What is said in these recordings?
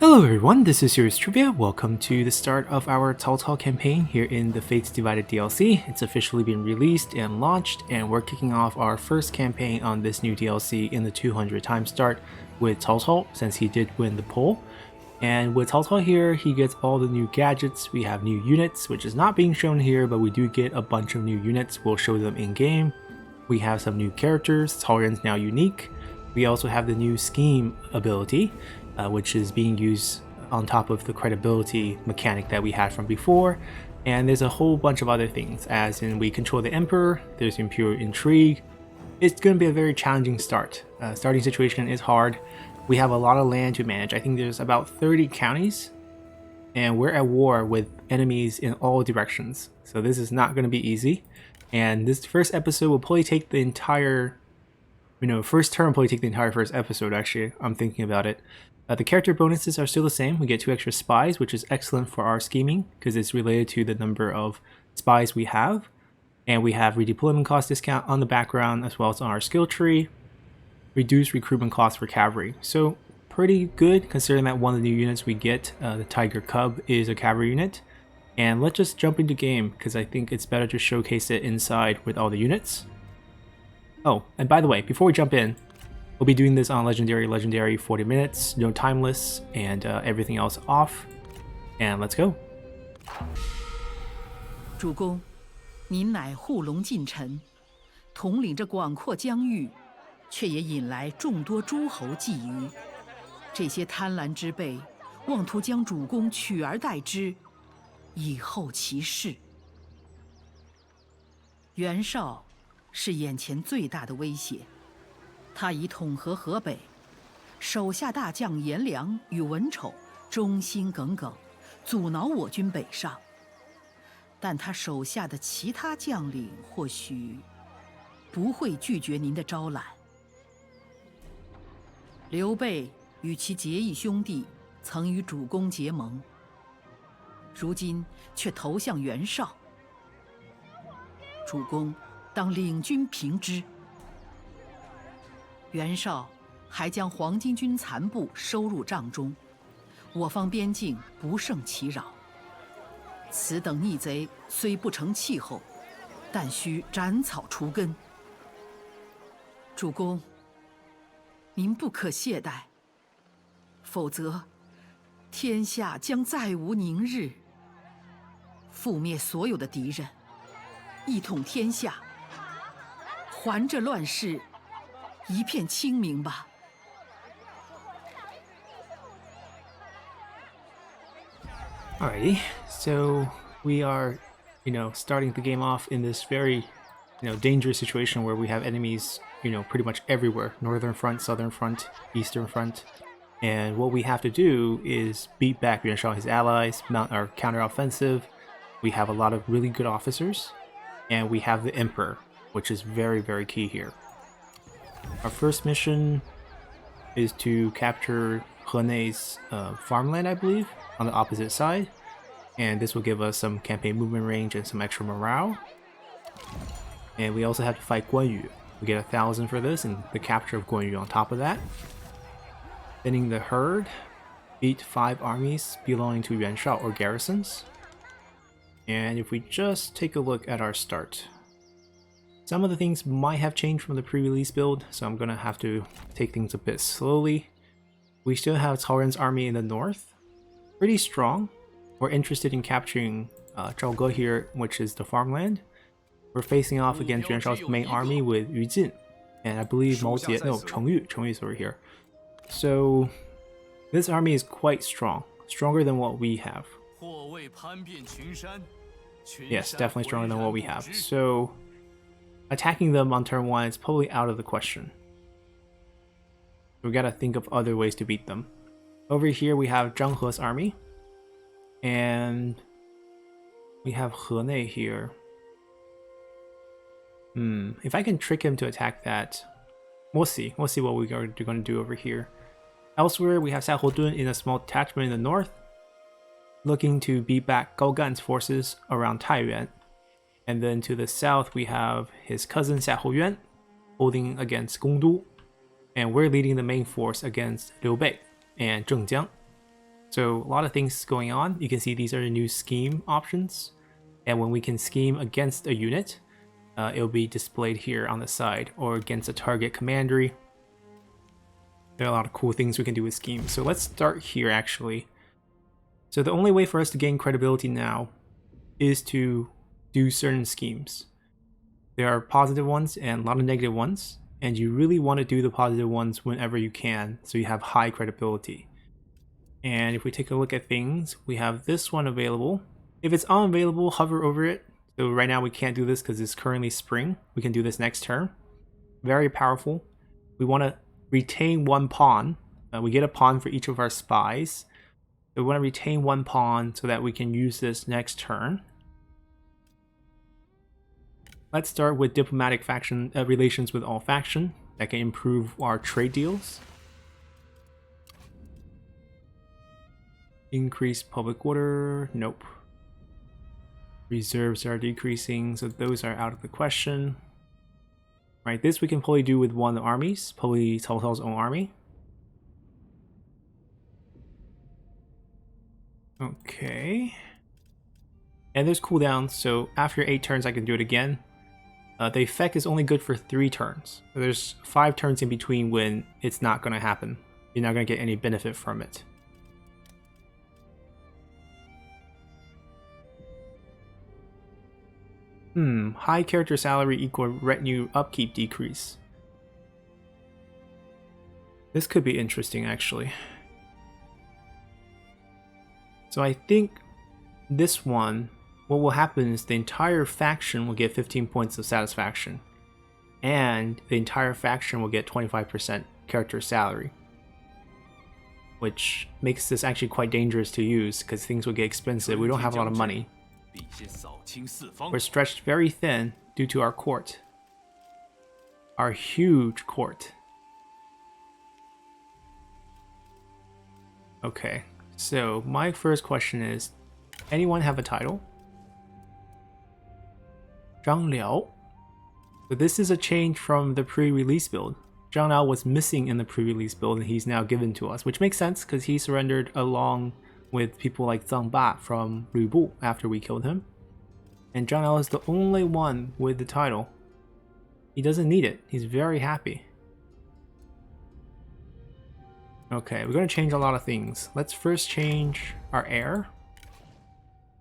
Hello everyone, this is Serious Trivia. Welcome to the start of our Cao Cao campaign here in the Fates Divided DLC. It's officially been released and launched, and we're kicking off our first campaign on this new DLC in the 200 time start with Cao Cao, since he did win the poll. And with Cao Cao here, he gets all the new gadgets. We have new units, which is not being shown here, but we do get a bunch of new units. We'll show them in game. We have some new characters. Cao Ren's now unique. We also have the new scheme ability, which is being used on top of the credibility mechanic that we had from before. And there's a whole bunch of other things, as in we control the Emperor, there's Imperial Intrigue. It's going to be a very challenging start. Starting situation is hard. We have a lot of land to manage. I think there's about 30 counties, and we're at war with enemies in all directions. So this is not going to be easy. And this first episode will probably take the entire, first turn probably take the entire first episode, actually. I'm thinking about it. The character bonuses are still the same. We get 2 extra spies, which is excellent for our scheming because it's related to the number of spies we have. And we have redeployment cost discount on the background as well as on our skill tree. Reduced recruitment costs for cavalry. So pretty good considering that one of the new units we get, the Tiger Cub, is a cavalry unit. And let's just jump into game because I think it's better to showcase it inside with all the units. Oh, and by the way, before we jump in, we'll be doing this on Legendary 40 minutes, no timeless, and everything else off. And let's go. 主公，您乃护龙近臣，统领着广阔疆域，却也引来众多诸侯觊觎。这些贪婪之辈，妄图将主公取而代之，以后其事。袁绍是眼前最大的威胁。 他已统合河北，手下大将颜良与文丑忠心耿耿，阻挠我军北上。但他手下的其他将领或许不会拒绝您的招揽。刘备与其结义兄弟曾与主公结盟，如今却投向袁绍。主公当领军平之。 袁绍还将黄巾军残部收入帐中，我方边境不胜其扰。此等逆贼虽不成气候，但需斩草除根。主公，您不可懈怠，否则天下将再无宁日。覆灭所有的敌人，一统天下，还这乱世 一片清明吧。Alrighty, so we are, starting the game off in this very, dangerous situation where we have enemies, pretty much everywhere. Northern front, southern front, eastern front. And what we have to do is beat back Yuan Shao and his allies, mount our counter-offensive. We have a lot of really good officers. And we have the Emperor, which is very, very key here. Our first mission is to capture Hene's farmland, I believe, on the opposite side. And this will give us some campaign movement range and some extra morale. And we also have to fight Guan Yu. We get 1,000 for this and the capture of Guan Yu on top of that. Thinning the herd, beat 5 armies belonging to Yuan Shao or garrisons. And if we just take a look at our start, some of the things might have changed from the pre-release build, so I'm gonna have to take things a bit slowly. We still have Cao Ren's army in the north, pretty strong. We're interested in capturing Zhao Ge here, which is the farmland. We're facing off against Yuan Shao's main army with Yu Jin, and I believe Cheng Yu is over here. So this army is quite strong, stronger than what we have. Yes, definitely stronger than what we have. So attacking them on turn 1 is probably out of the question. We gotta think of other ways to beat them. Over here we have Zhang He's army. And we have Hene here. If I can trick him to attack that, we'll see. We'll see what we are going to do over here. Elsewhere we have Xiahou Dun in a small detachment in the north, looking to beat back Gao Gan's forces around Taiyuan. And then to the south we have his cousin Xiahou Yuan holding against Gongdu, and we're leading the main force against Liu Bei and Zhengjiang. So a lot of things going on. You can see these are the new scheme options. And when we can scheme against a unit, it'll be displayed here on the side, or against a target commandery. There are a lot of cool things we can do with schemes. So let's start here actually. So the only way for us to gain credibility now is to do certain schemes. There are positive ones and a lot of negative ones, and you really want to do the positive ones whenever you can so you have high credibility. And if we take a look at things, we have this one available. If it's unavailable, hover over it. So right now we can't do this because it's currently spring. We can do this next turn. Very powerful. We want to retain one pawn. We get a pawn for each of our spies. So we want to retain one pawn so that we can use this next turn. Let's start with diplomatic faction relations with all faction. That can improve our trade deals. Increase public order. Nope. Reserves are decreasing, so those are out of the question. Right, this we can probably do with one of the armies, probably Cao Cao's own army. Okay. And there's cooldowns, so after 8 turns I can do it again. The effect is only good for 3 turns. So there's 5 turns in between when it's not going to happen. You're not going to get any benefit from it. High character salary equal retinue upkeep decrease. This could be interesting actually. So I think this one, what will happen is the entire faction will get 15 points of satisfaction. And the entire faction will get 25% character salary. Which makes this actually quite dangerous to use because things will get expensive. We don't have a lot of money. We're stretched very thin due to our court. Our huge court. Okay, so my first question is, anyone have a title? Zhang Liao. So this is a change from the pre-release build. Zhang Liao was missing in the pre-release build and he's now given to us, which makes sense because he surrendered along with people like Zhang Ba from Lu Bu after we killed him. And Zhang Liao is the only one with the title. He doesn't need it. He's very happy. Okay, we're going to change a lot of things. Let's first change our heir.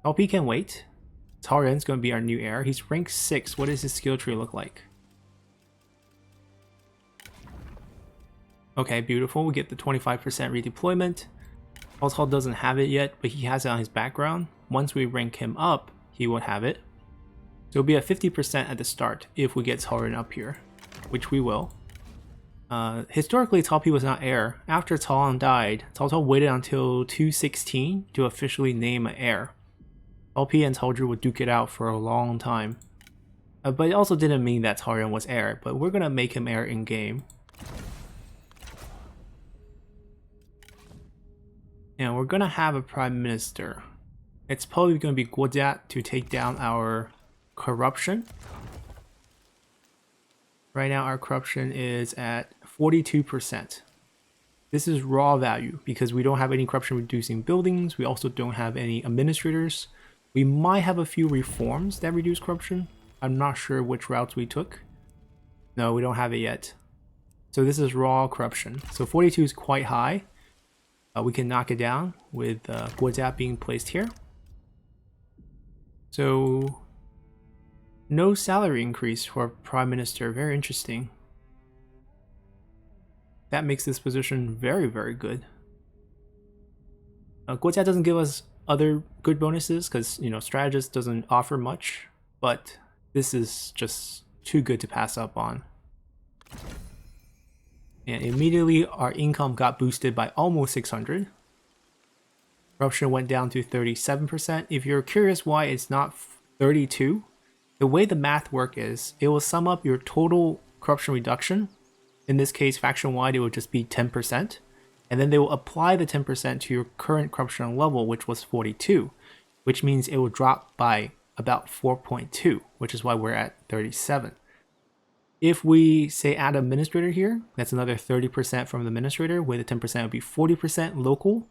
LP can wait. Cao Ren's going to be our new heir. He's rank 6. What does his skill tree look like? Okay, beautiful. We get the 25% redeployment. Cao Cao doesn't have it yet, but he has it on his background. Once we rank him up, he will have it. So it'll be at 50% at the start if we get Cao Ren up here, which we will. Historically, Cao Pi was not heir. After Cao Ang died, Cao Cao waited until 216 to officially name an heir. Cao Pi and Cao Zhi would duke it out for a long time. But it also didn't mean that Cao Ren was heir, but we're gonna make him heir in game. And we're gonna have a prime minister. It's probably gonna be Guo Jia to take down our corruption. Right now our corruption is at 42%. This is raw value because we don't have any corruption reducing buildings. We also don't have any administrators. We might have a few reforms that reduce corruption. I'm not sure which routes we took. No, we don't have it yet. So this is raw corruption. So 42 is quite high. We can knock it down with Guo Jia being placed here. So no salary increase for Prime Minister. Very interesting. That makes this position very, very good. Guo Jia doesn't give us other good bonuses because, you know, Strategist doesn't offer much, but this is just too good to pass up on. And immediately our income got boosted by almost 600. Corruption went down to 37%. If you're curious why it's not 32, the way the math work is, it will sum up your total corruption reduction. In this case, faction-wide, it would just be 10%. And then they will apply the 10% to your current corruption level, which was 42, which means it will drop by about 4.2, which is why we're at 37. If we say add administrator here, that's another 30% from the administrator, with the 10% would be 40% local.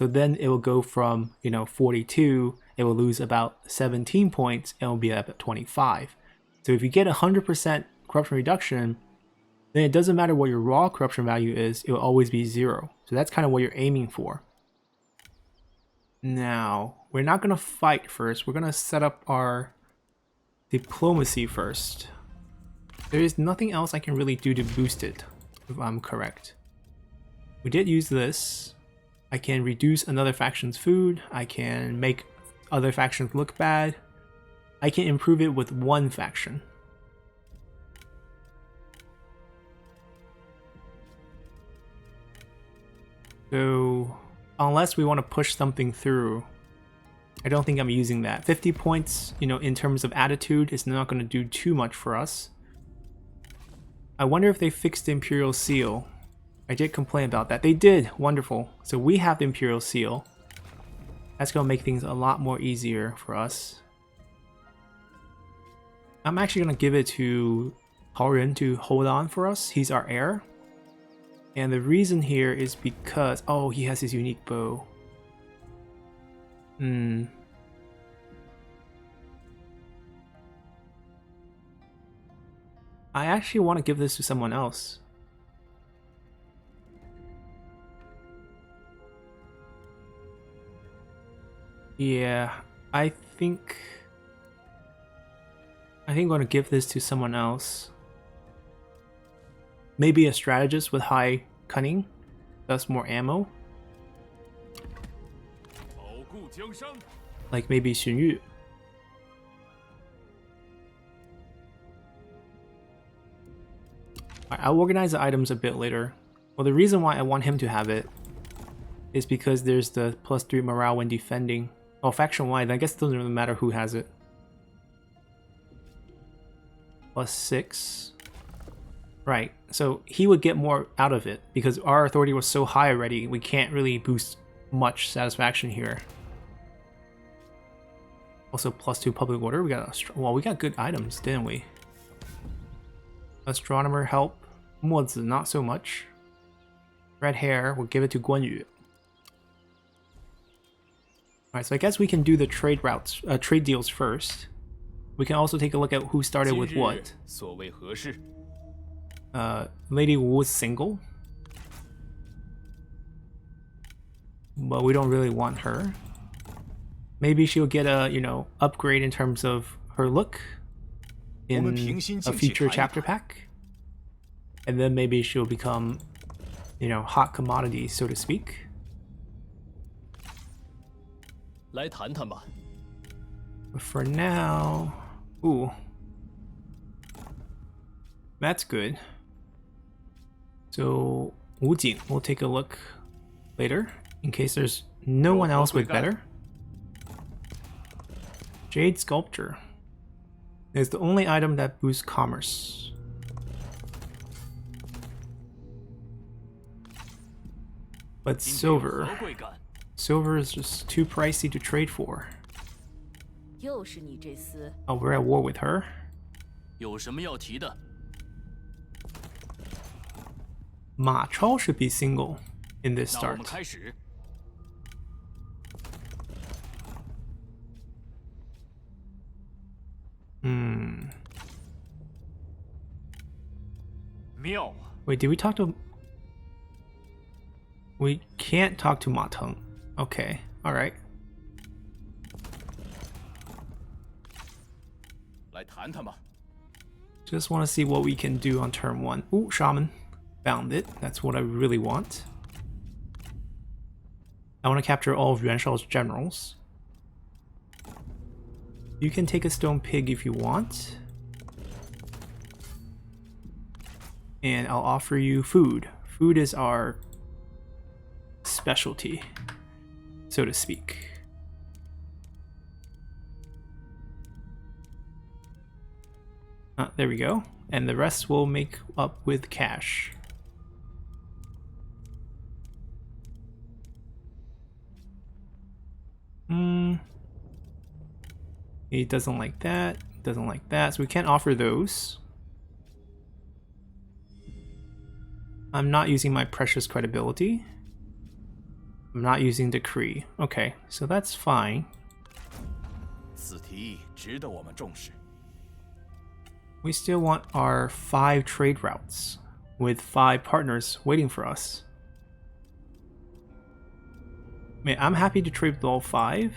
So then it will go from, 42, it will lose about 17 points and will be up at 25. So if you get 100% corruption reduction, then it doesn't matter what your raw corruption value is, it will always be 0. So that's kind of what you're aiming for. Now, we're not going to fight first, we're going to set up our diplomacy first. There is nothing else I can really do to boost it, if I'm correct. We did use this. I can reduce another faction's food, I can make other factions look bad, I can improve it with one faction. So, unless we want to push something through, I don't think I'm using that. 50 points, in terms of attitude, is not going to do too much for us. I wonder if they fixed the Imperial Seal. I did complain about that. They did! Wonderful. So we have the Imperial Seal. That's going to make things a lot more easier for us. I'm actually going to give it to Taoren to hold on for us. He's our heir. And the reason here is because... oh, he has his unique bow. I actually want to give this to someone else. Yeah, I think I'm going to give this to someone else. Maybe a strategist with high cunning, thus more ammo. Like maybe Xun Yu. I'll organize the items a bit later. Well, the reason why I want him to have it is because there's the +3 morale when defending. Oh, faction-wide, I guess it doesn't really matter who has it. +6. Right, so he would get more out of it because our authority was so high already, we can't really boost much satisfaction here. Also +2 public order, we got good items, didn't we? Astronomer help, Mozi not so much. Red hair, we'll give it to Guan Yu. Alright, so I guess we can do the trade routes, trade deals first. We can also take a look at who started with what. Lady Wu is single. But we don't really want her. Maybe she'll get a, upgrade in terms of her look in a future chapter pack. And then maybe she'll become, hot commodity, so to speak. But for now... ooh. That's good. So, Wu Jing, we'll take a look later, in case there's no one else with better. Jade Sculpture is the only item that boosts commerce. But silver is just too pricey to trade for. Oh, we're at war with her. Ma Chao should be single in this start. Wait, did we talk to... we can't talk to Ma Teng. Okay, alright. Just want to see what we can do on turn 1. Ooh, Shaman. Found it. That's what I really want. I want to capture all of Yuan Shao's generals. You can take a stone pig if you want. And I'll offer you food. Food is our specialty, so to speak. There we go. And the rest will make up with cash. He doesn't like that, doesn't like that, so we can't offer those. I'm not using my precious credibility. I'm not using decree. Okay, so that's fine. 此提议值得我们重视。 We still want our 5 trade routes with 5 partners waiting for us. I mean, I'm happy to trade with all 5.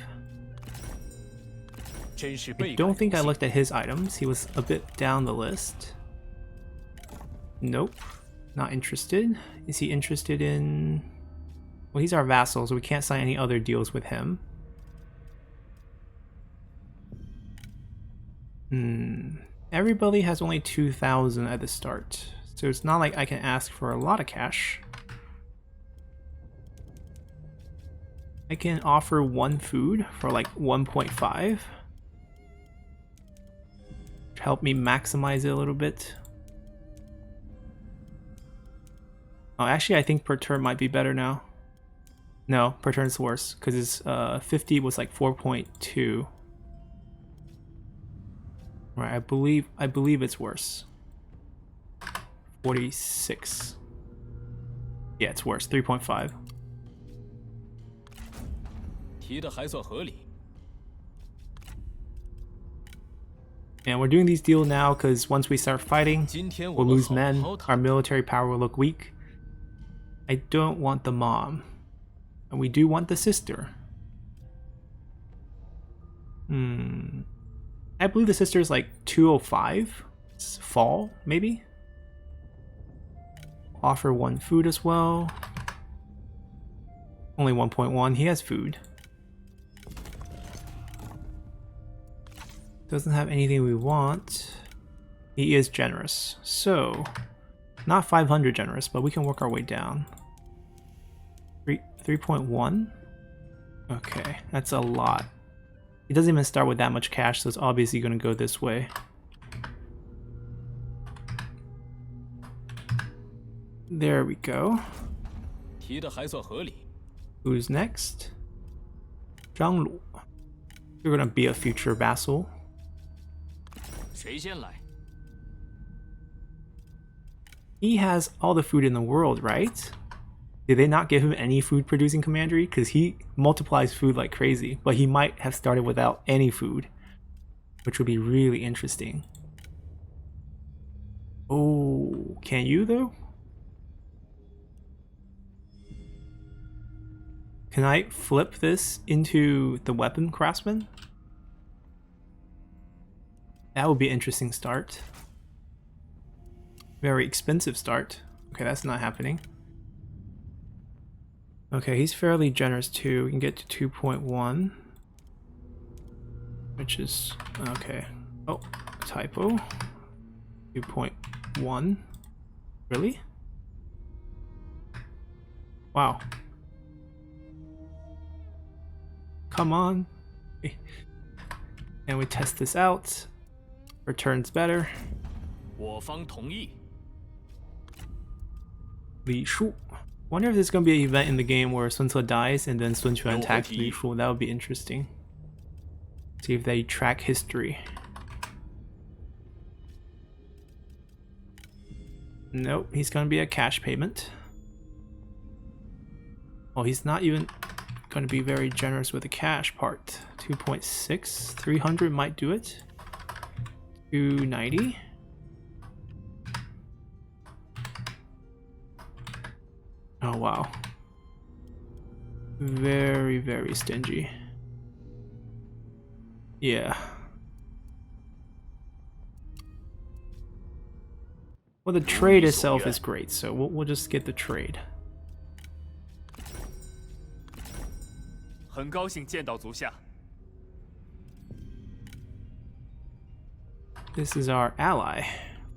真是 I 倍感 don't think I 荣幸 looked at his items. He was a bit down the list. Nope. Not interested. Is he interested in... Well, he's our vassal, so we can't sign any other deals with him. Everybody has only 2,000 at the start, so it's not like I can ask for a lot of cash. I can offer 1 food for like 1.5. Help me maximize it a little bit. Oh, actually, I think per turn might be better now. No, per turn is worse because his 50 was like 4.2. Right, I believe it's worse. 46. Yeah, it's worse. 3.5. 提的还算合理。 And we're doing these deals now because once we start fighting, 今天我 we'll 们 lose 好 men, 好 our 谈。 military power will look weak. I don't want the mom. And we do want the sister. I believe the sister is like 205. It's fall, maybe? Offer 1 food as well. Only 1.1. He has food. Doesn't have anything we want. He is generous. So, not 500 generous, but we can work our way down. 3.1? Okay, that's a lot. He doesn't even start with that much cash, so it's obviously going to go this way. There we go. 提的还算合理。 Who's next? Zhang Lu. You're going to be a future vassal. 谁先来？ He has all the food in the world, right? Did they not give him any food producing commandery? Because he multiplies food like crazy, but he might have started without any food, which would be really interesting. Oh, can you though? Can I flip this into the weapon craftsman? That would be an interesting start. Very expensive start. Okay, that's not happening. Okay, he's fairly generous too. We can get to 2.1. Which is... okay. Oh, typo. 2.1. Really? Wow. Come on. And we test this out. Returns better. 我方同意。 Li Shu. Wonder if there's gonna be an event in the game where Sun Ce dies and then Sun Quan attacks Li Shu. That would be interesting. See if they track history. Nope, he's gonna be a cash payment. Oh, he's not even gonna be very generous with the cash part. 2.6, 300 might do it. 290. Oh wow. Very, very stingy. Yeah. Well, the trade itself is great, so we'll just get the trade. 很高兴见到足下。 This is our ally.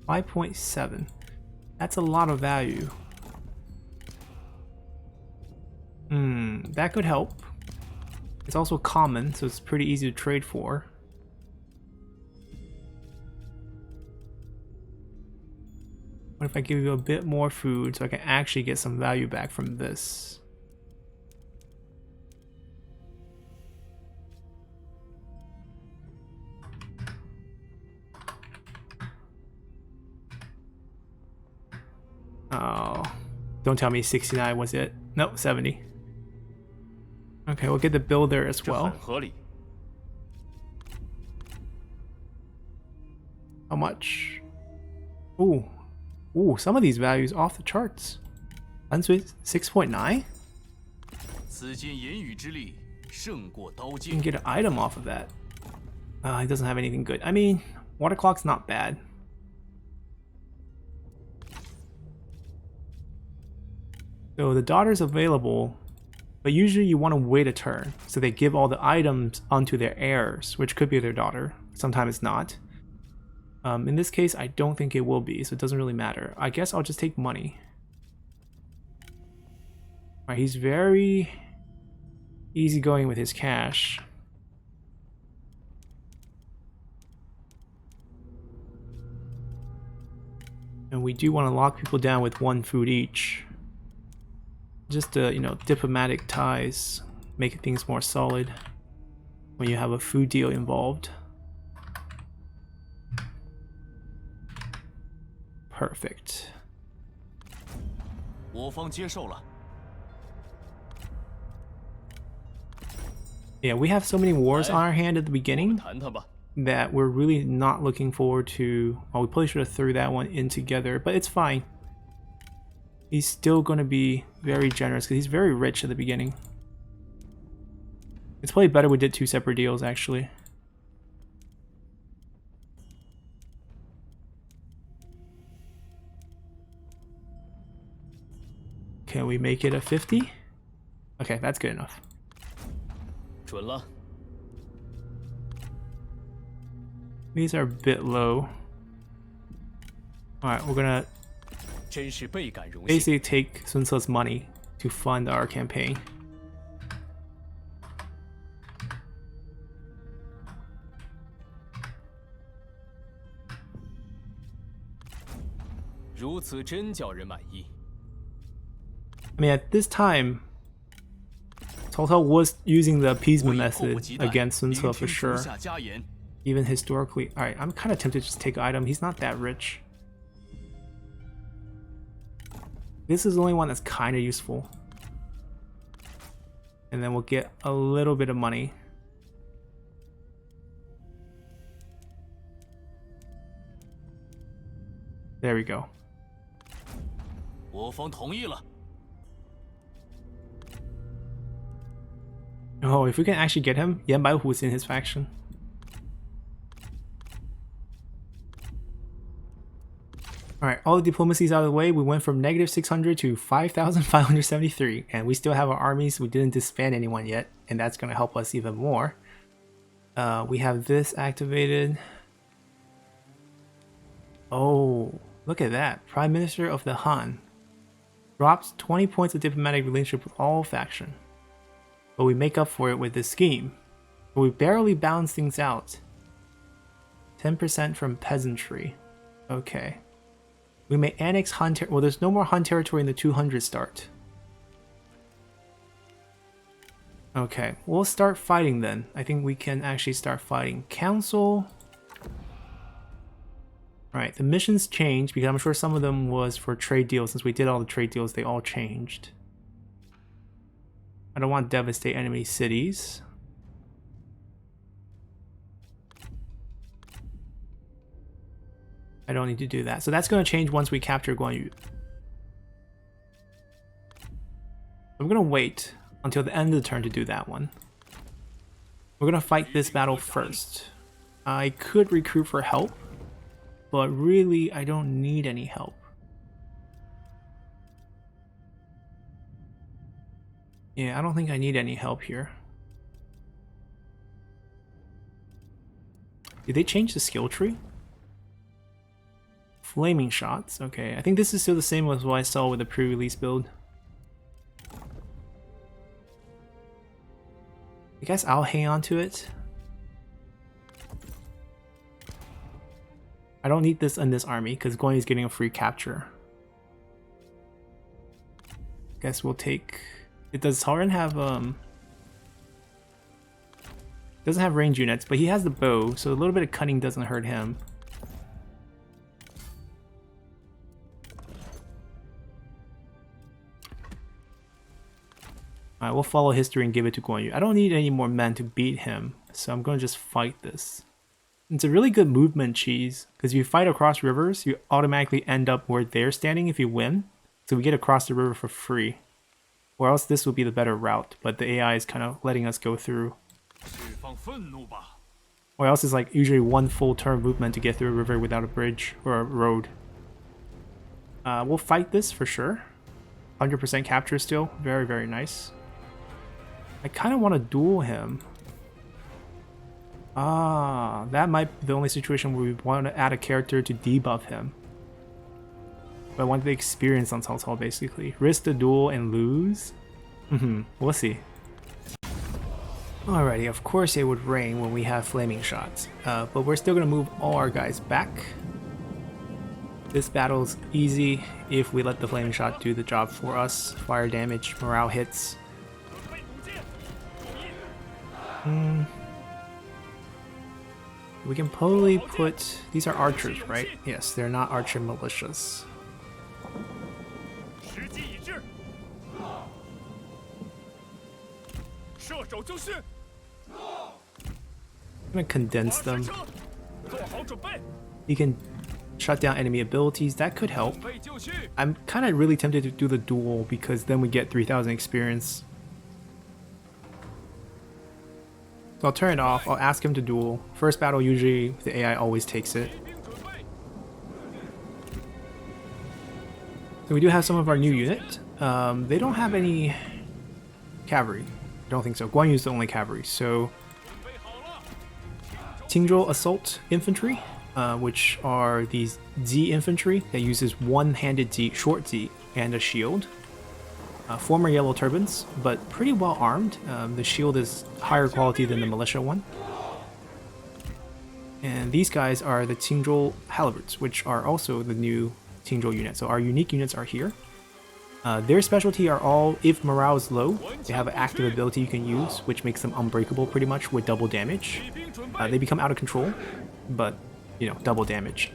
5.7. That's a lot of value. That could help. It's also common, so it's pretty easy to trade for. What if I give you a bit more food so I can actually get some value back from this? Oh, don't tell me 69 was it. Nope, 70. Okay, we'll get the builder as 这 well. 很合理。 How much? Ooh. Ooh, some of these values off the charts. 6.9? 此间言语之力胜过刀 You 剑 can。get an item off of that. He doesn't have anything good. I mean, water clock's not bad. So the daughter's available, but usually you want to wait a turn. So they give all the items onto their heirs, which could be their daughter. Sometimes it's not. In this case, I don't think it will be, so it doesn't really matter. I guess I'll just take money. Alright, he's very easygoing with his cash. And we do want to lock people down with 1 food each. Just to, you know, diplomatic ties, make things more solid when you have a food deal involved. Perfect. 我方接受了。 Yeah, we have so many wars on our hand at the 我们 beginning 谈谈吧。 that we're really not looking forward to. Oh, we probably should have threw that one in together, but it's fine. He's still going to be very generous because he's very rich at the beginning. It's probably better we did 2 separate deals, actually. Can we make it a 50? Okay, that's good enough. 准了。 These are a bit low. Alright, we're gonna 真是倍感荣幸。 basically take Sun Tzu's money to fund our campaign. 如此真叫人满意。 I mean, at this time, Cao Cao was using the appeasement 我已迫不 method 及待 against Sun 聆 Tzu 听 for 足 sure. 下佳言。 Even historically. Alright, I'm kind of tempted to just take an item. He's not that rich. This is the only one that's kind of useful. And then we'll get a little bit of money. There we go. 我方同意了。 Oh, if we can actually get him, Yan Baihu's in his faction. Alright, all the diplomacy's out of the way. We went from -600 to 5,573, and we still have our armies. We didn't disband anyone yet, and that's going to help us even more. We have this activated. Oh, look at that. Prime Minister of the Han drops 20 points of diplomatic relationship with all faction. But we make up for it with this scheme. But we barely balance things out. 10% from peasantry. Okay. We may annex Han territory. Well, there's no more Han territory in the 200 start. Okay, we'll start fighting then. I think we can actually start fighting. Council. Alright, the missions changed because I'm sure some of them was for trade deals. Since we did all the trade deals, they all changed. I don't want to devastate enemy cities. I don't need to do that. So that's going to change once we capture Guan Yu. I'm going to wait until the end of the turn to do that one. We're going to fight this battle first. I could recruit for help, but really I don't need any help. Yeah, I don't think I need any help here. Did they change the skill tree? Flaming shots. Okay, I think this is still the same as what I saw with the pre-release build. I guess I'll hang on to it. I don't need this in this army because Guan Yu is getting a free capture. Guess we'll take. It does Sauron have doesn't have range units, but he has the bow, so a little bit of cunning doesn't hurt him. Alright, we'll follow history and give it to Guan Yu. I don't need any more men to beat him, so I'm going to just fight this. It's a really good movement cheese, because if you fight across rivers, you automatically end up where they're standing if you win. So we get across the river for free. Or else this would be the better route, but the AI is kind of letting us go through. Or else it's like usually one full turn movement to get through a river without a bridge or a road. We'll fight this for sure. 100% capture still. Very, very nice. I kind of want to duel him. That might be the only situation where we want to add a character to debuff him. But I want the experience on Cao Cao basically. Risk the duel and lose? We'll see. Alrighty, of course it would rain when we have flaming shots. But we're still going to move all our guys back. This battle's easy if we let the flaming shot do the job for us. Fire damage, morale hits. We can probably put... These are archers, right? Yes, they're not archer militias. I'm gonna condense them. You can shut down enemy abilities, that could help. I'm kind of really tempted to do the duel because then we get 3,000 experience. So I'll turn it off, I'll ask him to duel. First battle, usually the AI always takes it. So we do have some of our new unit. They don't have any cavalry. I don't think so. Guan Yu is the only cavalry. So Qingzhou Assault Infantry, which are these Z infantry that uses one-handed Z, short Z, and a shield. Former yellow turbans, but pretty well armed. The shield is higher quality than the militia one. And these guys are the Qingzhou Halibards, which are also the new Qingzhou unit. So our unique units are here. Their specialty are all, if morale is low, they have an active ability you can use, which makes them unbreakable pretty much with double damage. They become out of control, but, you know, double damage.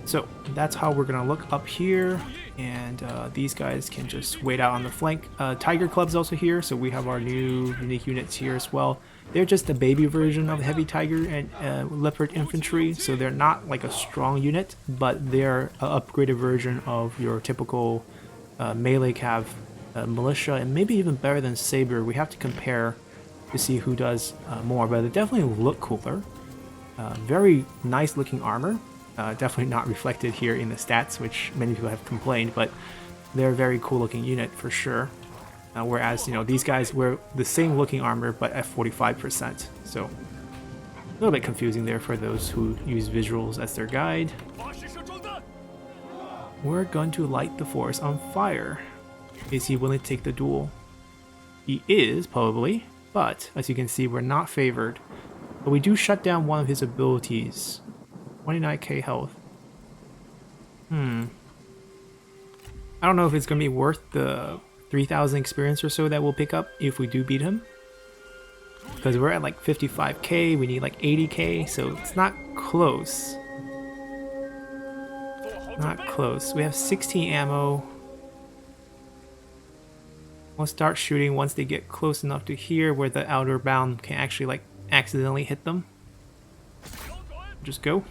So that's how we're going to look up here, and these guys can just wait out on the flank. Tiger Club's also here, so we have our new unique units here as well. They're just a baby version of Heavy Tiger and Leopard Infantry, so they're not like a strong unit, but they're an upgraded version of your typical melee cav militia, and maybe even better than Saber. We have to compare to see who does more, but they definitely look cooler. Very nice looking armor. Definitely not reflected here in the stats, which many people have complained, but they're a very cool looking unit for sure. Whereas, you know, these guys wear the same looking armor, but at 45%. So a little bit confusing there for those who use visuals as their guide. We're going to light the forest on fire. Is he willing to take the duel? He is, probably, but as you can see, we're not favored. But we do shut down one of his abilities. 29k health. I don't know if it's going to be worth the 3,000 experience or so that we'll pick up if we do beat him. Because we're at like 55k, we need like 80k, so it's not close. Not close. We have 16 ammo. We'll start shooting once they get close enough to here where the outer bound can actually like accidentally hit them. Just go.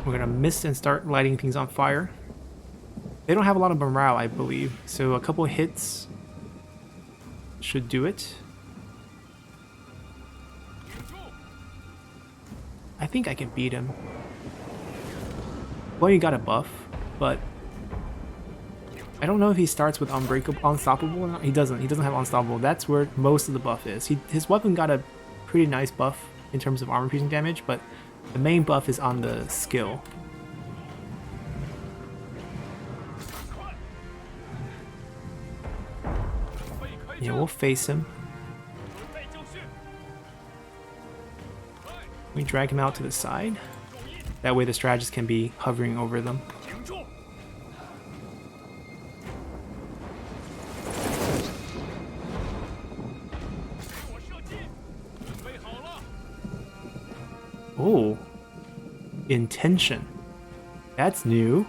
We're gonna miss and start lighting things on fire. They don't have a lot of morale, I believe, so a couple hits should do it. I think I can beat him. Well, you got a buff, but I don't know if he starts with unstoppable or not. He doesn't. He doesn't have unstoppable. That's where most of the buff is. His weapon got a pretty nice buff in terms of armor piercing damage, but the main buff is on the skill. Yeah, we'll face him. We drag him out to the side. That way the strategist can be hovering over them. Oh, intention. That's new.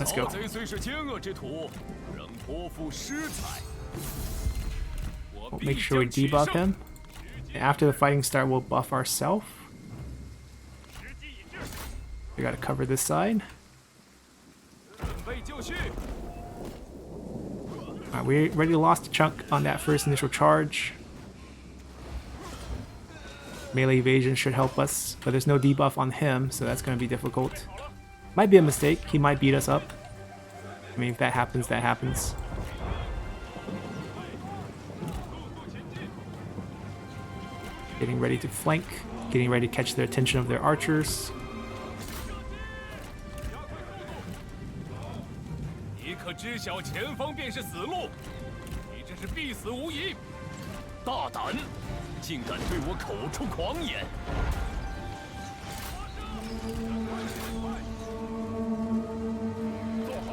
Let's go. We'll make sure we debuff him. And after the fighting start, we'll buff ourselves. We gotta cover this side. Alright, we already lost a chunk on that first initial charge. Melee evasion should help us, but there's no debuff on him, so that's going to be difficult. Might be a mistake. He might beat us up. I mean, if that happens, that happens. Getting ready to flank. Getting ready to catch the attention of their archers.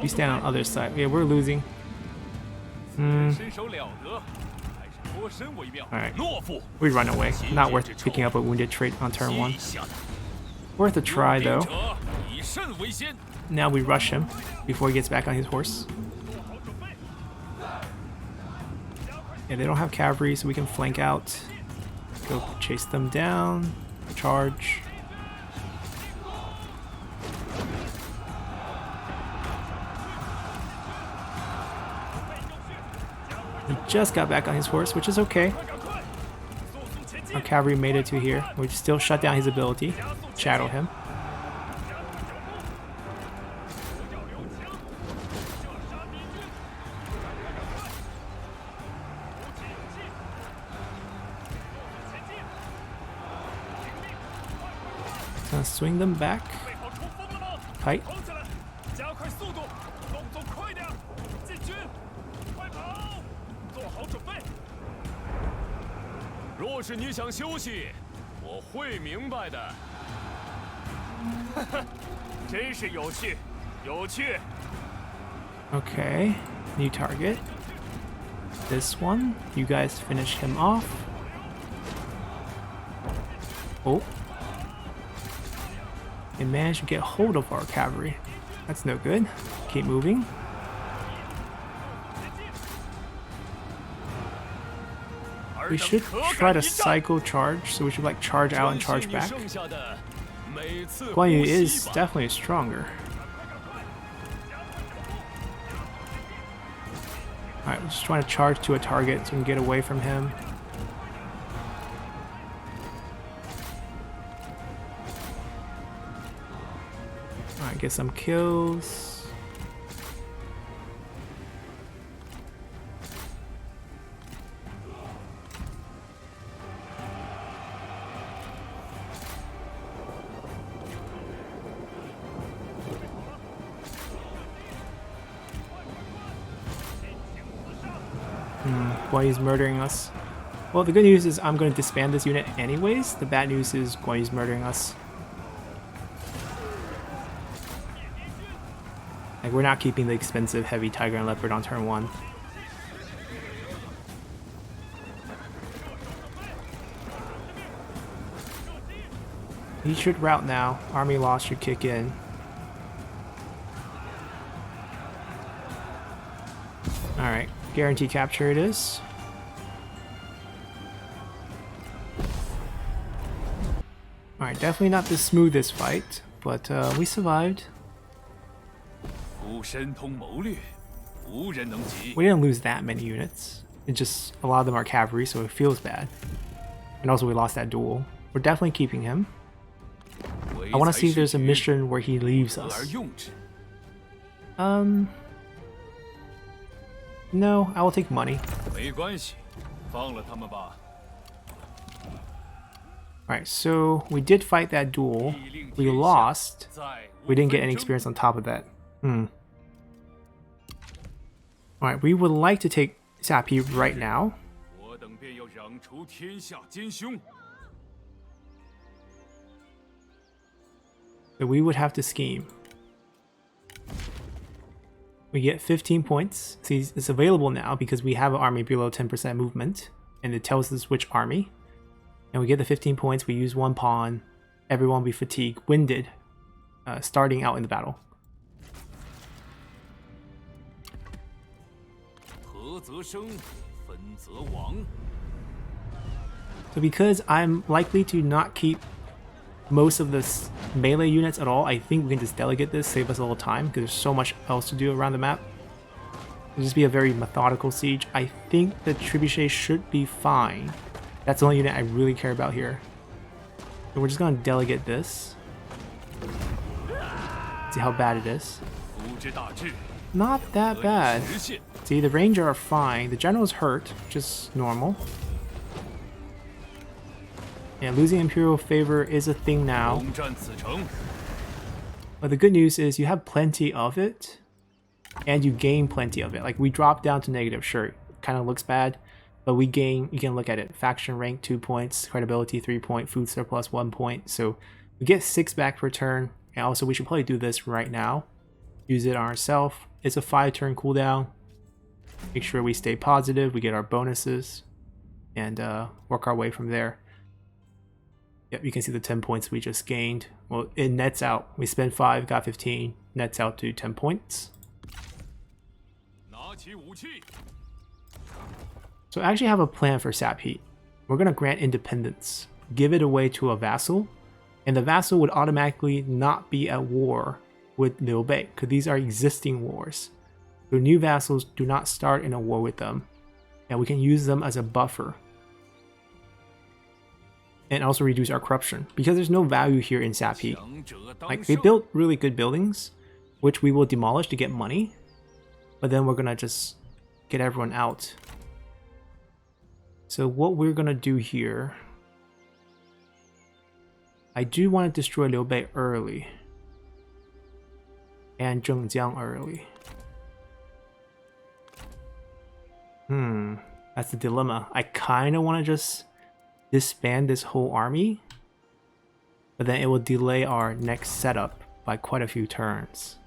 We stand on the other side. Yeah, we're losing. Alright. We run away. Not worth picking up a wounded trait on turn 1. Worth a try though. Now we rush him before he gets back on his horse. Yeah, they don't have cavalry, so we can flank out. Go chase them down. Charge. He just got back on his horse, which is okay. Our cavalry made it to here. We still shut down his ability. Shadow him. Gonna swing them back. Fight. Okay, new target. This one. You guys finish him off. Oh. They managed to get hold of our cavalry. That's no good. Keep moving. We should try to cycle charge, so we should like charge out and charge back. Guan Yu is definitely stronger. Alright, we're just trying to charge to a target so we can get away from him. Alright, get some kills. Guan Yu's murdering us. Well, the good news is I'm going to disband this unit anyways. The bad news is Guan Yu's murdering us. Like, we're not keeping the expensive heavy Tiger and Leopard on turn 1. He should rout now. Army loss should kick in. Alright, guarantee capture it is. Alright, definitely not the smoothest fight, but we survived. We didn't lose that many units. It just, a lot of them are cavalry, so it feels bad. And also we lost that duel. We're definitely keeping him. I want to see if there's a mission where he leaves us. No, I will take money. Alright, so we did fight that duel. We lost. We didn't get any experience on top of that. Alright, we would like to take Sapi right now. So we would have to scheme. We get 15 points. See, it's available now because we have an army below 10% movement, and it tells us which army. And we get the 15 points. We use 1 pawn. Everyone will be fatigued, winded, starting out in the battle. 则生，分则亡。 So because I'm likely to not keep most of this melee units at all, I think we can just delegate this, save us a little time, because there's so much else to do around the map. It'll just be a very methodical siege. I think the trebuchet should be fine. That's the only unit I really care about here. So we're just gonna delegate this. See how bad it is. 夫之大治， Not that 得以 bad. 实现。 See, the Ranger are fine. The General's hurt, just normal. Yeah, losing Imperial favor is a thing now. 攻占此城， But the good news is you have plenty of it, and you gain plenty of it. Like, we drop down to negative, sure, kind of looks bad, but we gain, you can look at it, faction rank 2 points, credibility 3 point, food surplus 1 point. So we get 6 back per turn, and also we should probably do this right now. Use it on ourselves. It's a 5-turn cooldown. Make sure we stay positive, we get our bonuses, and work our way from there. Yep, you can see the 10 points we just gained. Well, it nets out. We spent 5, got 15, nets out to 10 points. 拿起武器， So I actually have a plan for Sap Heat. We're going to grant independence, give it away to a vassal, and the vassal would automatically not be at war with Liu Bei, because these are existing wars. So new vassals do not start in a war with them, and we can use them as a buffer. And also reduce our corruption, because there's no value here in Sap Heat. 强者当 Like, they 胜。 built really good buildings, which we will demolish to get money, but then we're gonna just get everyone out. So what we're gonna do here, I do want to destroy Liu Bei early, and Zhengjiang early. That's the dilemma. I kind of want to just disband this whole army, but then it will delay our next setup by quite a few turns.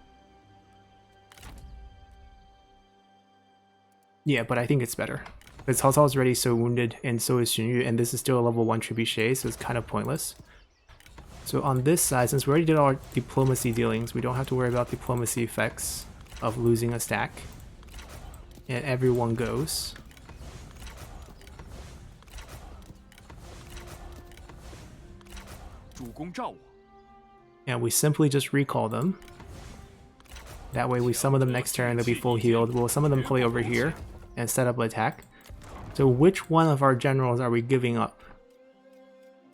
Yeah, but I think it's better. Because Cao Cao is already so wounded, and so is Xun Yu, and this is still a level 1 trebuchet, so it's kind of pointless. So on this side, since we already did our diplomacy dealings, we don't have to worry about diplomacy effects of losing a stack. And everyone goes. 主公召我， And we simply just recall them. That way we summon them next turn, they'll be full healed. We'll summon them play over here and set up an attack. So which one of our generals are we giving up?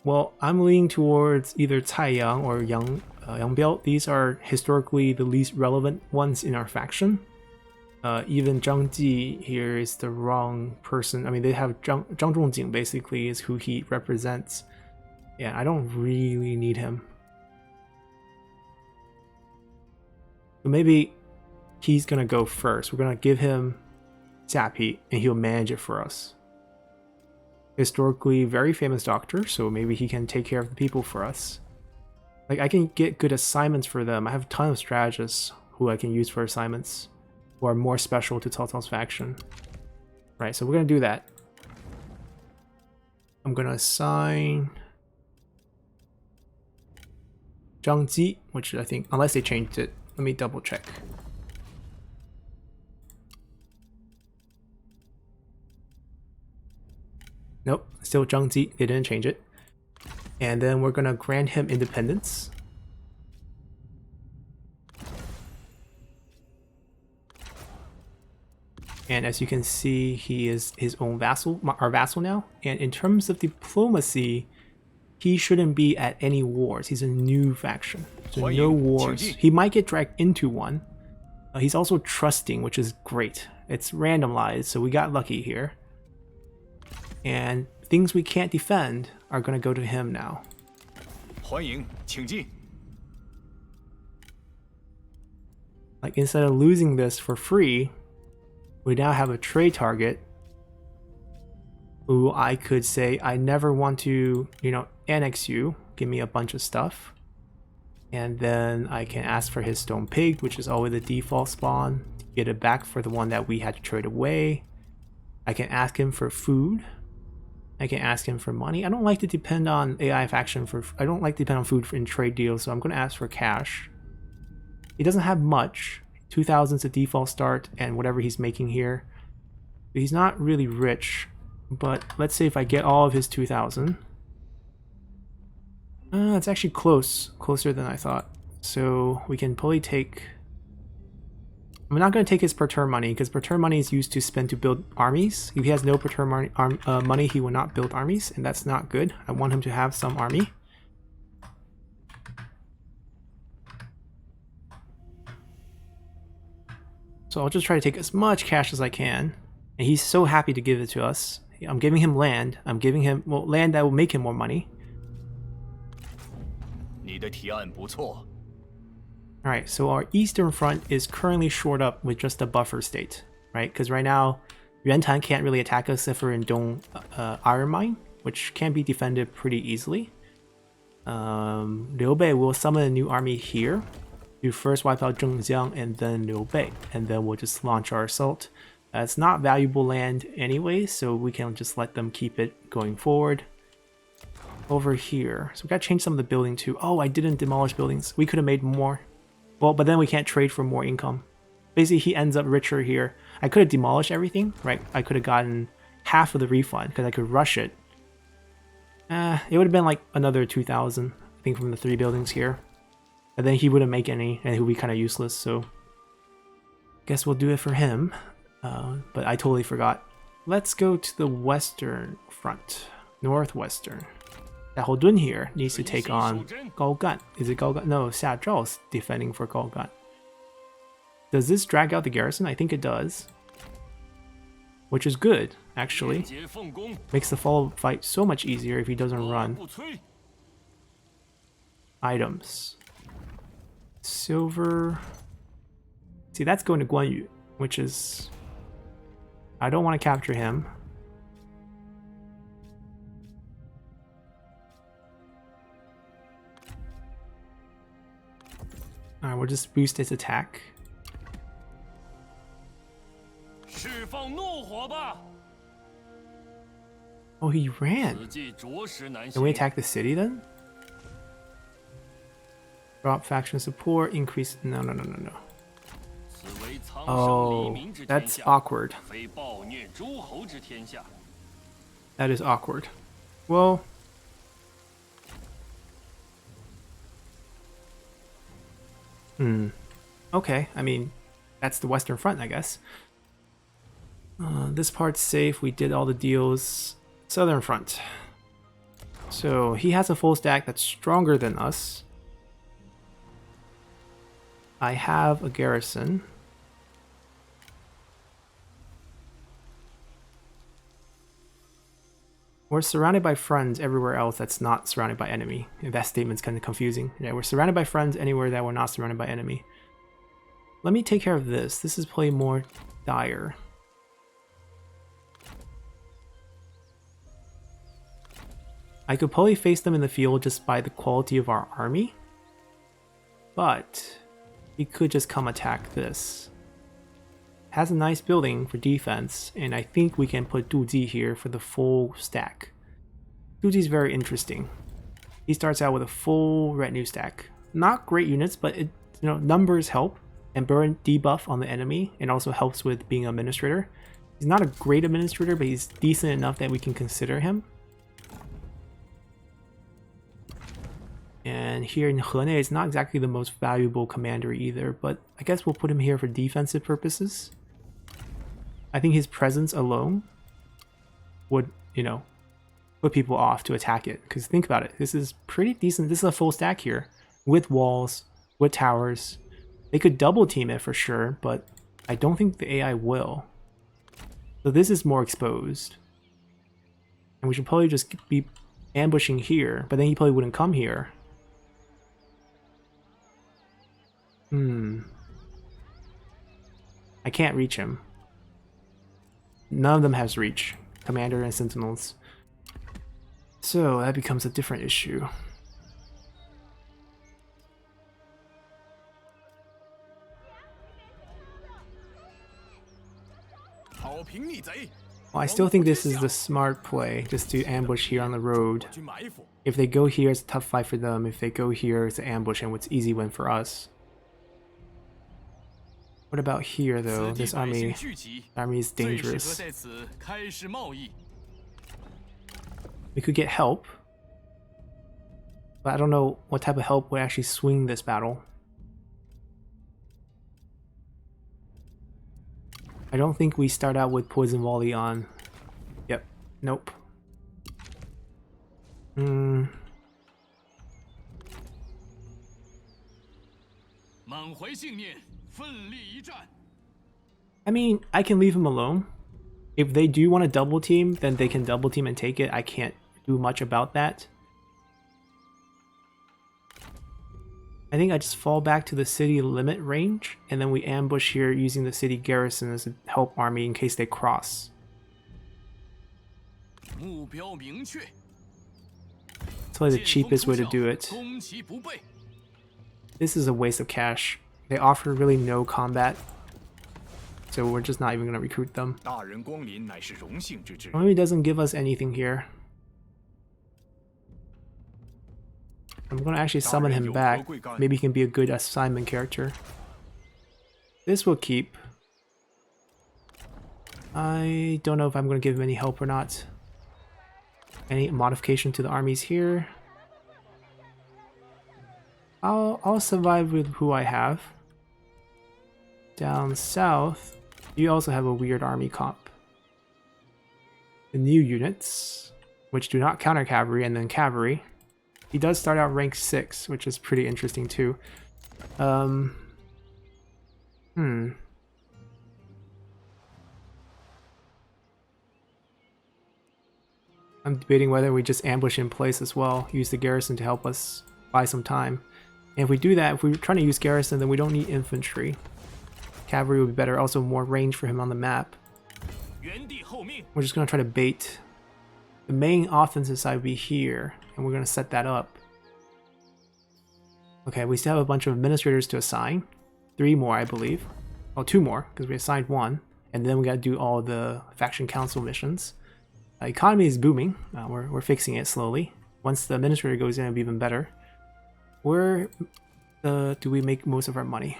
Well, I'm leaning towards either Cai Yang or Yang Biao. These are historically the least relevant ones in our faction. Even Zhang Ji here is the wrong person. I mean, they have Zhang Zhongjing basically is who he represents. Yeah, I don't really need him. So maybe he's gonna go first. We're gonna give him Sap Heat and he'll manage it for us. Historically very famous doctor, so maybe he can take care of the people for us. Like, I can get good assignments for them. I have a ton of strategists who I can use for assignments who are more special to Cao Cao's faction. Right, so we're gonna do that. I'm gonna assign Zhang Ji, which I think, unless they changed it, let me double check. Nope, still Zhang Ji, they didn't change it. And then we're gonna grant him independence. And as you can see, he is his own vassal, our vassal now. And in terms of diplomacy, he shouldn't be at any wars. He's a new faction, so no wars. He might get dragged into one. He's also trusting, which is great. It's randomized, so we got lucky here. And things we can't defend are gonna go to him now. 欢迎，请进。 Like, instead of losing this for free, we now have a trade target who I could say, I never want to, annex you, give me a bunch of stuff. And then I can ask for his stone pig, which is always the default spawn, to get it back for the one that we had to trade away. I can ask him for food. I can ask him for money. I don't like to depend on AI faction I don't like to depend on food in trade deals, so I'm going to ask for cash. He doesn't have much. 2,000 is the default start, and whatever he's making here. He's not really rich, but let's say if I get all of his 2,000. It's actually closer than I thought. So we can probably take... I'm not going to take his per turn money, because per turn money is used to spend to build armies. If he has no per turn money, he will not build armies, and that's not good. I want him to have some army. So I'll just try to take as much cash as I can. And he's so happy to give it to us. I'm giving him land. I'm giving him, well, land that will make him more money. Alright, so our eastern front is currently shored up with just a buffer state, right? Because right now, Yuantan can't really attack us if we're in Dong Iron Mine, which can be defended pretty easily. Liu Bei will summon a new army here to first wipe out Zhengjiang and then Liu Bei, and then we'll just launch our assault. It's not valuable land anyway, so we can just let them keep it going forward. Over here, so we gotta change some of the building too. Oh, I didn't demolish buildings. We could have made more. Well, but then we can't trade for more income. Basically, he ends up richer here. I could have demolished everything, right? I could have gotten half of the refund because I could rush it. It would have been like another 2,000, I think, from the 3 buildings here. And then he wouldn't make any, and it would be kind of useless, so... guess we'll do it for him. But I totally forgot. Let's go to the western front. Northwestern. Xiahou Dun here needs to take on Gao Gan. Is it Gao Gan? No, Xia Zhao is defending for Gao Gan. Does this drag out the garrison? I think it does. Which is good, actually. Makes the follow-up fight so much easier if he doesn't run. Items. Silver. See, that's going to Guan Yu, which is... I don't want to capture him. Alright, we'll just boost his attack. Oh, he ran. Can we attack the city then? Drop faction support, increase... No. Oh, that's awkward. That is awkward. Well... Okay, I mean, that's the Western Front, I guess. This part's safe, we did all the deals. Southern Front. So, he has a full stack that's stronger than us. I have a garrison. We're surrounded by friends everywhere else that's not surrounded by enemy. That statement's kind of confusing. Yeah, we're surrounded by friends anywhere that we're not surrounded by enemy. Let me take care of this. This is probably more dire. I could probably face them in the field just by the quality of our army. But he could just come attack this. Has a nice building for defense, and I think we can put Du Ji here for the full stack. Du Ji is very interesting. He starts out with a full retinue stack. Not great units, but it, numbers help, and burn debuff on the enemy, and also helps with being an administrator. He's not a great administrator, but he's decent enough that we can consider him. And here in Henei, it's not exactly the most valuable commander either, but I guess we'll put him here for defensive purposes. I think his presence alone would, put people off to attack it. Because think about it, this is pretty decent. This is a full stack here, with walls, with towers. They could double team it for sure, but I don't think the AI will. So this is more exposed. And we should probably just be ambushing here, but then he probably wouldn't come here. I can't reach him. None of them has reach. Commander and Sentinels. So that becomes a different issue. Well, I still think this is the smart play, just to ambush here on the road. If they go here, it's a tough fight for them. If they go here, it's an ambush and it's easy win for us. What about here, though? This army is dangerous. 在此开始贸易。 We could get help, but I don't know what type of help would actually swing this battle. I don't think we start out with Poison Volley on. Yep. Nope. 满怀信念，奋力一战。 I mean, I can leave him alone. If they do want to double team, then they can double team and take it. I can't do much about that. I think I just fall back to the city limit range, and then we ambush here using the city garrison as a help army in case they cross. 目标明确。 It's probably the cheapest way to do it. 攻其不备。 This is a waste of cash. They offer really no combat, so we're just not even going to recruit them. 大人光临乃是荣幸之至。 Army doesn't give us anything here. I'm going to actually summon him back. Maybe he can be a good assignment character. This will keep. I don't know if I'm going to give him any help or not. Any modification to the armies here? I'll survive with who I have. Down south, you also have a weird army comp. The new units, which do not counter cavalry and then cavalry. He does start out rank 6, which is pretty interesting too. I'm debating whether we just ambush in place as well, use the garrison to help us buy some time. And if we do that, if we're trying to use garrison, then we don't need infantry. Cavalry would be better, also more range for him on the map. We're just going to try to bait. The main offensive side would be here, and we're going to set that up. Okay, we still have a bunch of administrators to assign. 3 more, I believe. Oh, 2 more, because we assigned 1. And then we got to do all the faction council missions. Economy is booming. We're fixing it slowly. Once the administrator goes in, it'll be even better. Where do we make most of our money?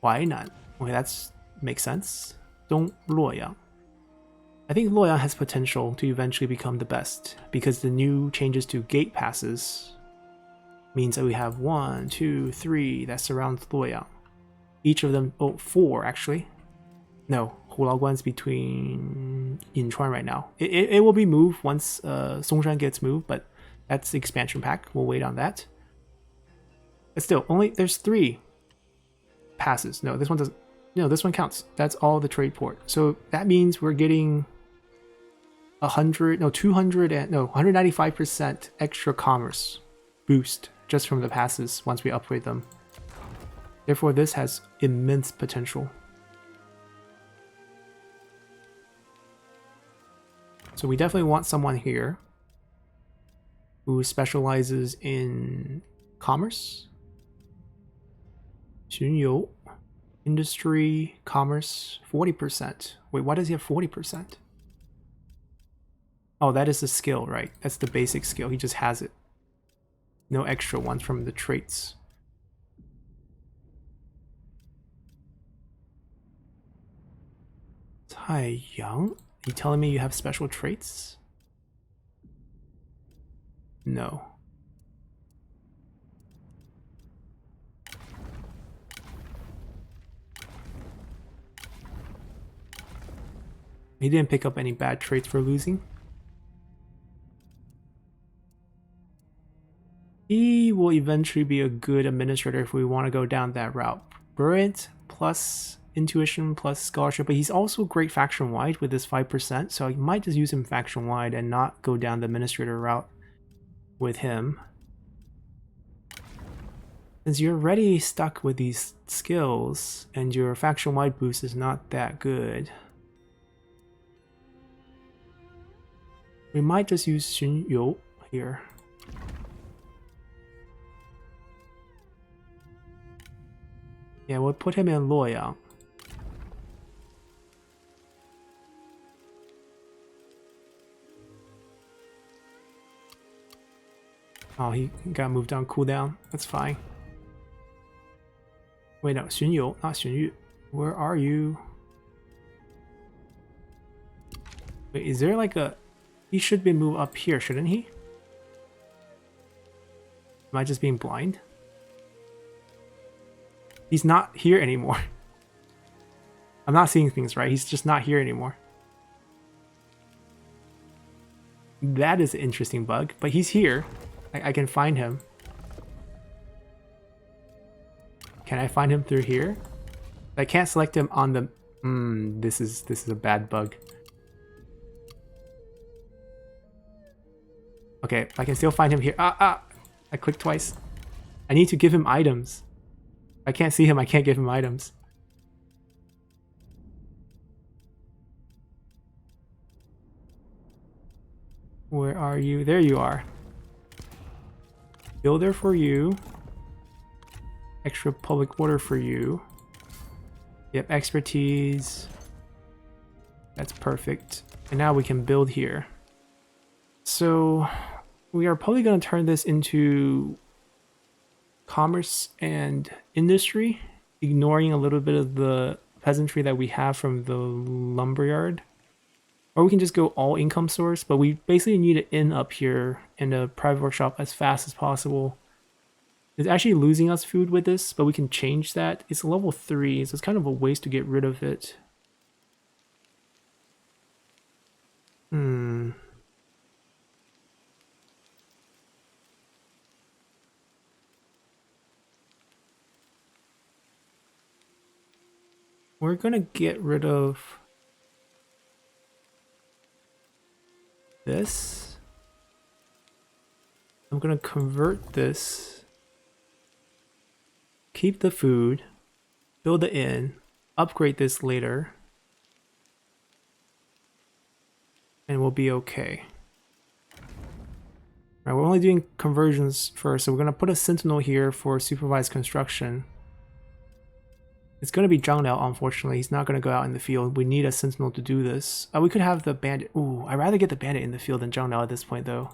Why not? Okay, that's makes sense. Dong Luoyang. I think Luoyang has potential to eventually become the best because the new changes to gate passes means that we have 1, 2, 3 that surrounds Luoyang. Each of them, 4 actually. No, Hulaguan's between Yinchuan right now. It will be moved once Songshan gets moved, but that's the expansion pack. We'll wait on that. But still, there's 3 passes. No, this one doesn't. No, this one counts. That's all the trade port. So that means we're getting 195% extra commerce boost just from the passes once we upgrade them. Therefore, this has immense potential. So we definitely want someone here who specializes in commerce. 巡游. Industry, commerce, 40%. Wait, why does he have 40%? Oh, that is the skill, right? That's the basic skill. He just has it. No extra ones from the traits. Taiyang? You telling me you have special traits? No. He didn't pick up any bad traits for losing. He will eventually be a good administrator if we want to go down that route. Brilliant plus intuition plus scholarship, but he's also great faction-wide with this 5%, so I might just use him faction-wide and not go down the administrator route with him. Since you're already stuck with these skills and your faction-wide boost is not that good, we might just use Xun Yu here. Yeah, we'll put him in Luoyang. Oh, he got moved on cooldown. That's fine. Wait, no, Xun Yu, not Xun Yu. Where are you? Wait, is there like a... He should be moved up here, shouldn't he? Am I just being blind? He's not here anymore. I'm not seeing things right. He's just not here anymore. That is an interesting bug, but he's here. I can find him. Can I find him through here? I can't select him on the... this is a bad bug. Okay, I can still find him here. I clicked twice. I need to give him items. If I can't see him, I can't give him items. Where are you? There you are. Builder for you. Extra public order for you. Yep, expertise. That's perfect. And now we can build here. So we are probably going to turn this into commerce and industry, ignoring a little bit of the peasantry that we have from the lumberyard. Or we can just go all income source, but we basically need an inn up here and a private workshop as fast as possible. It's actually losing us food with this, but we can change that. It's level 3, so it's kind of a waste to get rid of it. We're gonna get rid of this. I'm gonna convert this. Keep the food. Build the inn. Upgrade this later. And we'll be okay. Alright, we're only doing conversions first, so we're gonna put a sentinel here for supervised construction. It's going to be Zhang Liao, unfortunately. He's not going to go out in the field. We need a sentinel to do this. We could have the bandit. Ooh, I'd rather get the bandit in the field than Zhang Liao at this point, though.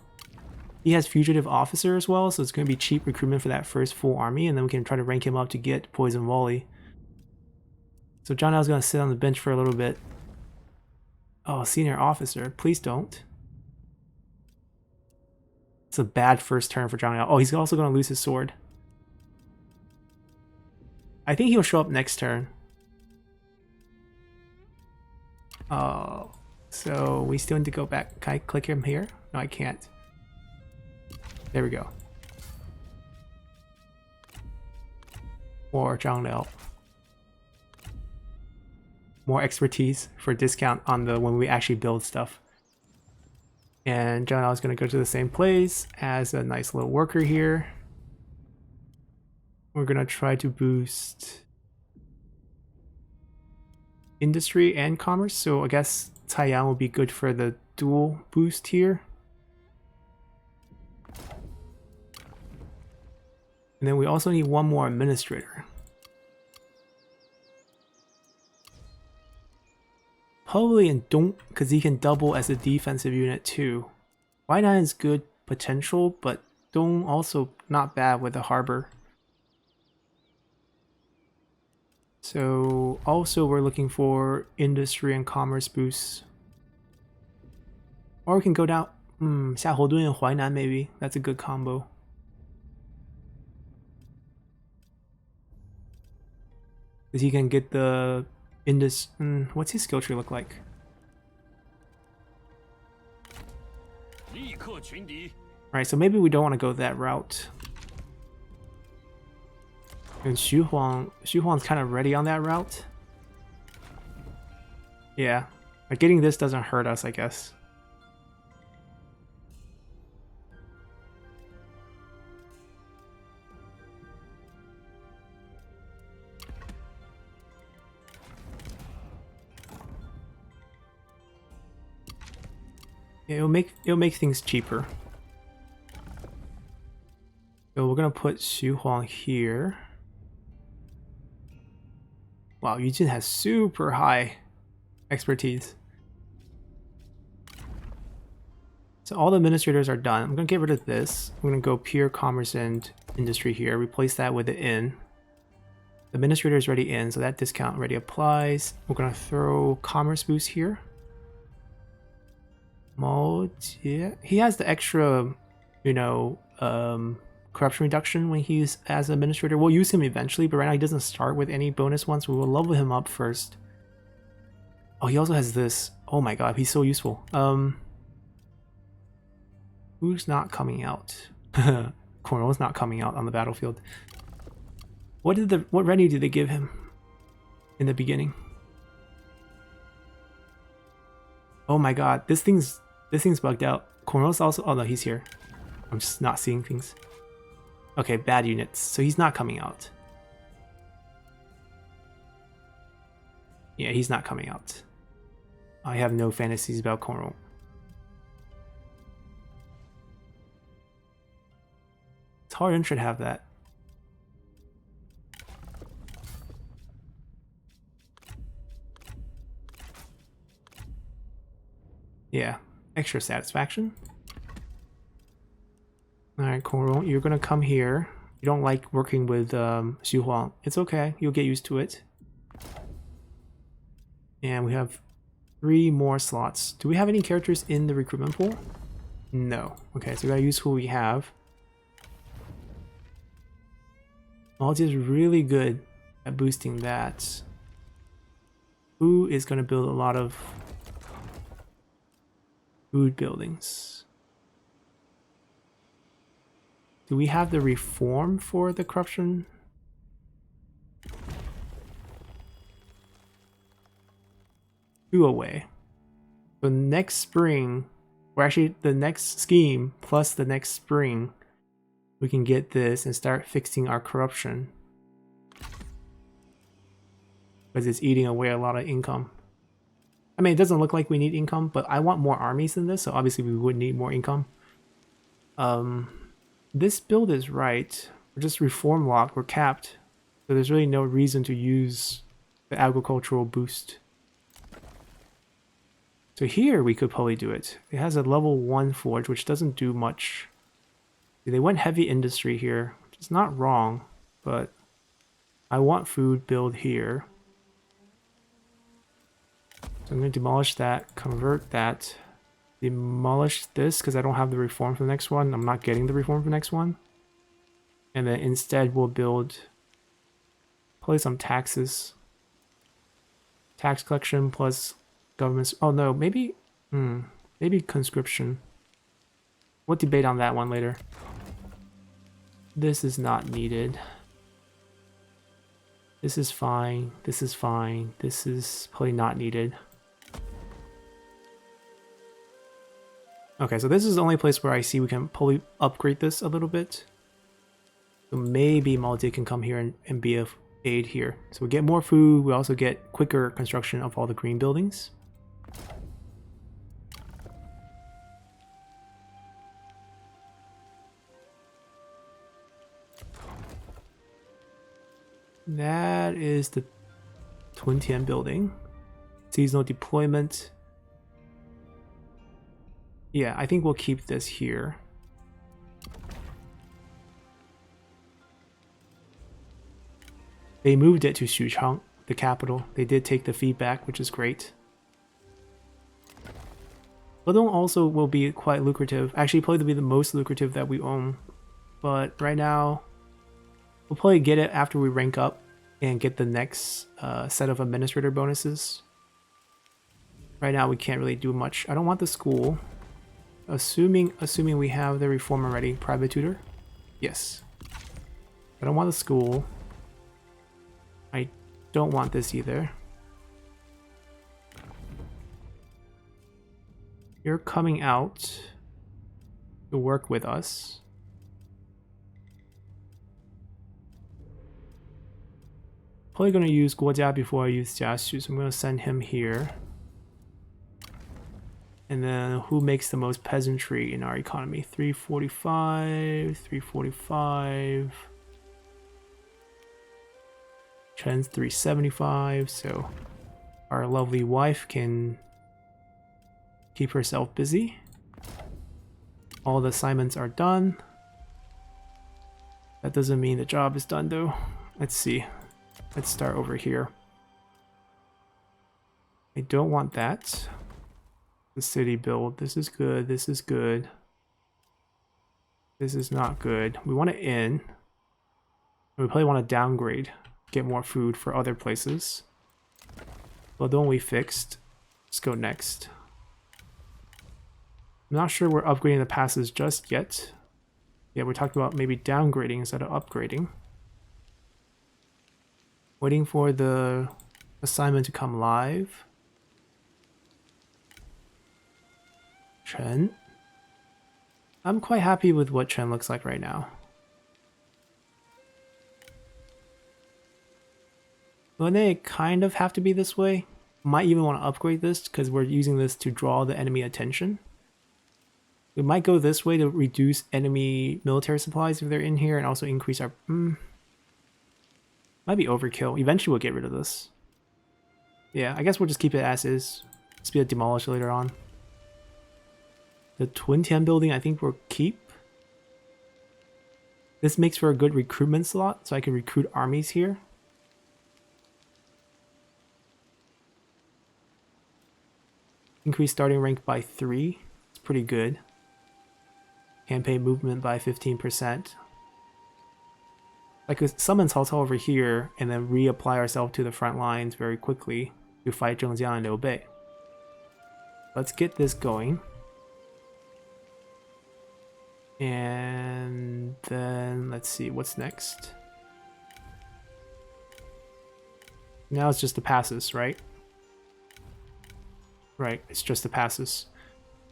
He has fugitive officer as well, so it's going to be cheap recruitment for that first full army, and then we can try to rank him up to get poison volley. So Zhang Liao's going to sit on the bench for a little bit. Oh, senior officer. Please don't. It's a bad first turn for Zhang Liao. Oh, he's also going to lose his sword. I think he'll show up next turn. Oh, so we still need to go back. Can I click him here? No, I can't. There we go. Or Zhang Liao. More expertise for discount on the when we actually build stuff. And Zhang Liao is going to go to the same place as a nice little worker here. We're going to try to boost industry and commerce. So I guess Taiyang will be good for the dual boost here. And then we also need one more administrator. Probably in Dong, because he can double as a defensive unit too. Y9 is good potential, but Dong also not bad with the harbor. So also we're looking for industry and commerce boosts. Or we can go down, Xiahodun and Huainan maybe. That's a good combo. Because he can get the what's his skill tree look like? Alright, so maybe we don't want to go that route. And Xu Huang's kind of ready on that route. Yeah, but getting this doesn't hurt us, I guess. Yeah, it'll make things cheaper. So we're gonna put Xu Huang here. Wow, Yujin has super high expertise. So all the administrators are done. I'm gonna get rid of this. I'm gonna go pure commerce and industry here. Replace that with the inn. The administrator is already in, so that discount already applies. We're gonna throw commerce boost here. He has the extra, you know, corruption reduction when he's as administrator. We'll use him eventually, but right now he doesn't start with any bonus ones. We will level him up first. Oh, he also has this. Oh my god, he's so useful. Who's not coming out? Cornwall's not coming out on the battlefield. What revenue did they give him in the beginning? Oh my god, this thing's bugged out. Cornwall's also. Oh no, he's here. I'm just not seeing things. Okay, bad units. So he's not coming out. Yeah, he's not coming out. I have no fantasies about Cornwall. Tauren should have that. Yeah, extra satisfaction. Alright, Cornwall, you're gonna come here. You don't like working with Xu Huang. It's okay, you'll get used to it. And we have 3 more slots. Do we have any characters in the recruitment pool? No. Okay, so we gotta use who we have. Malty is really good at boosting that. Who is gonna build a lot of food buildings? Do we have the reform for the corruption? Two away. So next spring, or actually the next scheme plus the next spring, we can get this and start fixing our corruption. Because it's eating away a lot of income. I mean, it doesn't look like we need income, but I want more armies than this, so obviously we would need more income. This build is right. We're just reform locked, we're capped. So there's really no reason to use the agricultural boost. So here we could probably do it. It has a level 1 forge, which doesn't do much. They went heavy industry here, which is not wrong, but I want food build here. So I'm going to demolish that, convert that, demolish this because I don't have the reform for the next one. I'm not getting the reform for the next one. And then instead we'll build probably some taxes. Tax collection plus governments. Oh no, maybe maybe conscription. We'll debate on that one later. This is not needed. This is fine. This is fine. This is probably not needed. Okay, so this is the only place where I see we can probably upgrade this a little bit. So maybe Maldi can come here and be of aid here. So we get more food, we also get quicker construction of all the green buildings. That is the Tuntian building. Seasonal deployment. Yeah, I think we'll keep this here. They moved it to Xuchang, the capital. They did take the feedback, which is great. Bodong also will be quite lucrative. Actually, probably be the most lucrative that we own. But right now, we'll probably get it after we rank up and get the next set of administrator bonuses. Right now, we can't really do much. I don't want the school. Assuming we have the reform already. Private tutor? Yes. I don't want the school. I don't want this either. You're coming out to work with us. Probably going to use Guojia before I use Jiaxu, so I'm going to send him here. And then who makes the most peasantry in our economy? 345, 345. Chen's 375, so our lovely wife can keep herself busy. All the assignments are done. That doesn't mean the job is done though. Let's see. Let's start over here. I don't want that. The city build. This is good. This is good. This is not good. We want to in. We probably want to downgrade. Get more food for other places. Well, the one we fixed. Let's go next. I'm not sure we're upgrading the passes just yet. Yeah, we're talking about maybe downgrading instead of upgrading. Waiting for the assignment to come live. Chen. I'm quite happy with what Chen looks like right now. Well, they kind of have to be this way. Might even want to upgrade this because we're using this to draw the enemy attention. We might go this way to reduce enemy military supplies if they're in here and also increase our... Might be overkill. Eventually we'll get rid of this. Yeah, I guess we'll just keep it as is. Just be able to demolish later on. The Twin Tian building I think we'll keep. This makes for a good recruitment slot, so I can recruit armies here. Increase starting rank by 3. It's pretty good. Campaign movement by 15%. I could summon Cao Cao over here and then reapply ourselves to the front lines very quickly to fight Zhengjiang and Liu Bei. Let's get this going. And then let's see what's next. Now it's just the passes, right? Right, it's just the passes.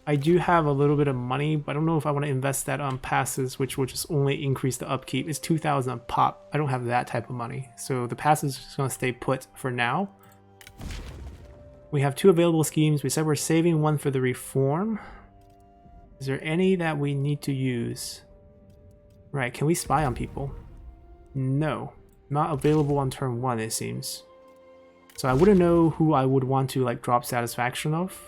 I do have a little bit of money, but I don't know if I want to invest that on passes, which will just only increase the upkeep. It's 2,000 a pop. I don't have that type of money. So the passes is going to stay put for now. We have 2 available schemes. We said we're saving one for the reform. Is there any that we need to use? Right, can we spy on people? No. Not available on turn 1, it seems. So I wouldn't know who I would want to like drop satisfaction of.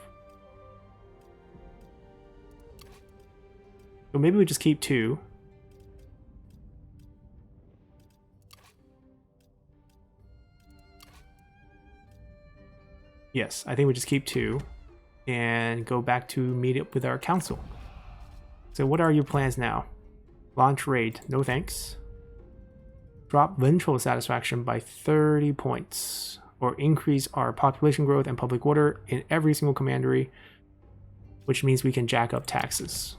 So maybe we just keep 2. Yes, I think we just keep 2 and go back to meet up with our council. So what are your plans now? Launch raid, no thanks. Drop ventral satisfaction by 30 points. Or increase our population growth and public order in every single commandery, which means we can jack up taxes.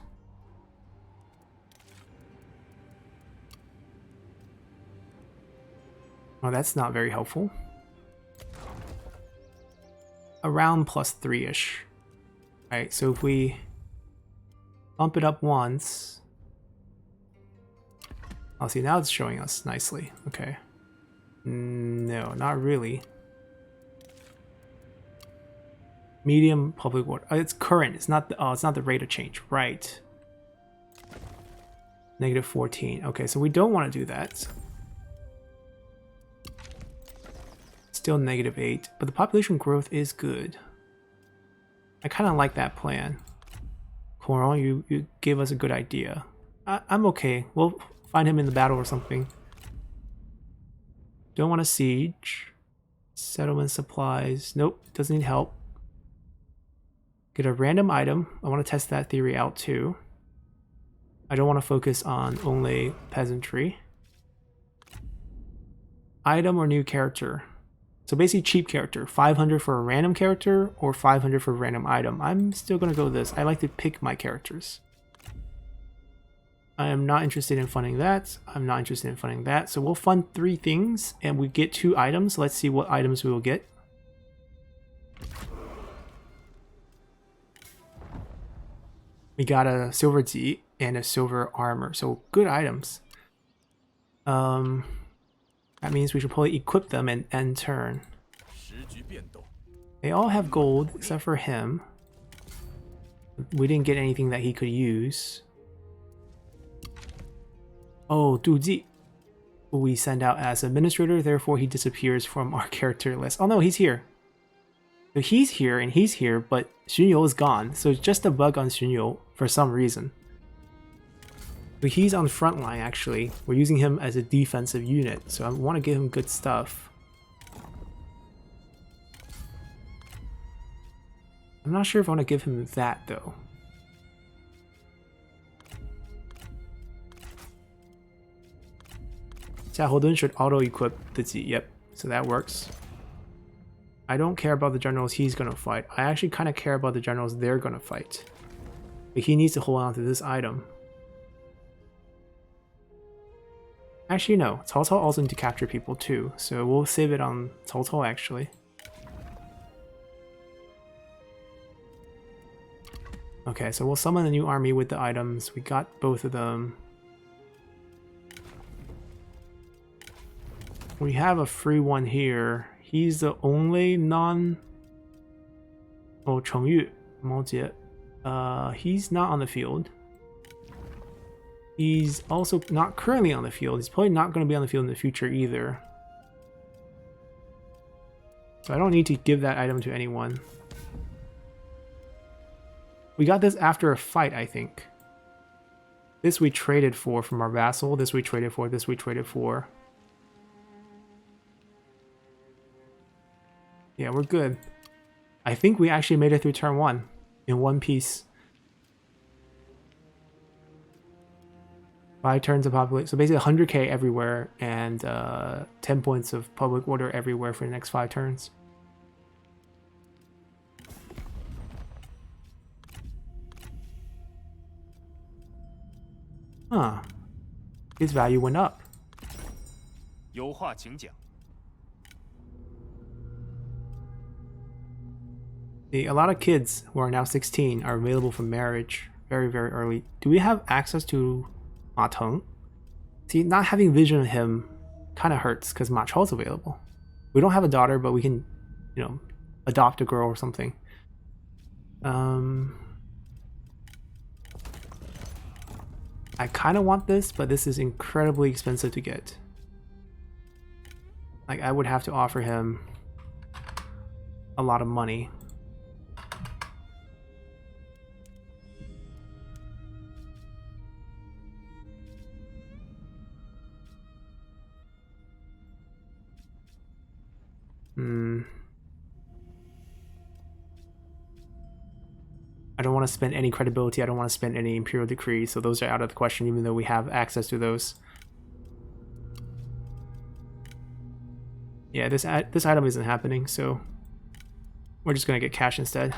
Oh, that's not very helpful. Around plus 3-ish. Alright, so if we bump it up once... Oh, see, now it's showing us nicely. Okay. No, not really. Medium public order. It's current. It's not the, oh, it's not the rate of change. Right. Negative 14. Okay, so we don't want to do that. Still negative 8, but the population growth is good. I kind of like that plan. Coron, you gave us a good idea. I'm okay. We'll find him in the battle or something. Don't want to siege. Settlement supplies. Nope, doesn't need help. Get a random item. I want to test that theory out too. I don't want to focus on only peasantry. Item or new character. So basically cheap character. 500 for a random character or 500 for a random item. I'm still going to go with this. I like to pick my characters. I am not interested in funding that. I'm not interested in funding that. So we'll fund 3 things and we get 2 items. Let's see what items we will get. We got a silver Ji and a silver armor. So good items. That means we should probably equip them and end turn. They all have gold except for him. We didn't get anything that he could use. Oh, Du Ji. We send out as administrator, therefore he disappears from our character list. Oh no, he's here. So he's here and he's here, but Xun You is gone. So it's just a bug on Xun You for some reason. But he's on front line actually. We're using him as a defensive unit, so I want to give him good stuff. I'm not sure if I want to give him that though. Xiaohodun should auto-equip the Z. Yep, so that works. I don't care about the generals he's gonna fight. I actually kind of care about the generals they're gonna fight. But he needs to hold on to this item. Actually, no. Cao Cao also need to capture people too, so we'll save it on Cao Cao actually. Okay, so we'll summon a new army with the items. We got both of them. We have a free one here. He's the only non... Oh, Chengyu, Mao Jie. He's not on the field. He's also not currently on the field. He's probably not going to be on the field in the future either. So I don't need to give that item to anyone. We got this after a fight, I think. This we traded for from our vassal. This we traded for. This we traded for. Yeah, we're good. I think we actually made it through turn 1 in one piece. 5 turns of population. So basically 100k everywhere and 10 points of public order everywhere for the next 5 turns. Huh. His value went up. 有话请讲。 See, a lot of kids who are now 16 are available for marriage very, very early. Do we have access to Ma Teng? See, not having vision of him kind of hurts because Ma Chao's available. We don't have a daughter, but we can, you know, adopt a girl or something. I kind of want this, but this is incredibly expensive to get. Like, I would have to offer him a lot of money. I don't want to spend any credibility. I don't want to spend any imperial decrees. So those are out of the question, even though we have access to those. Yeah, this item isn't happening, so we're just gonna get cash instead.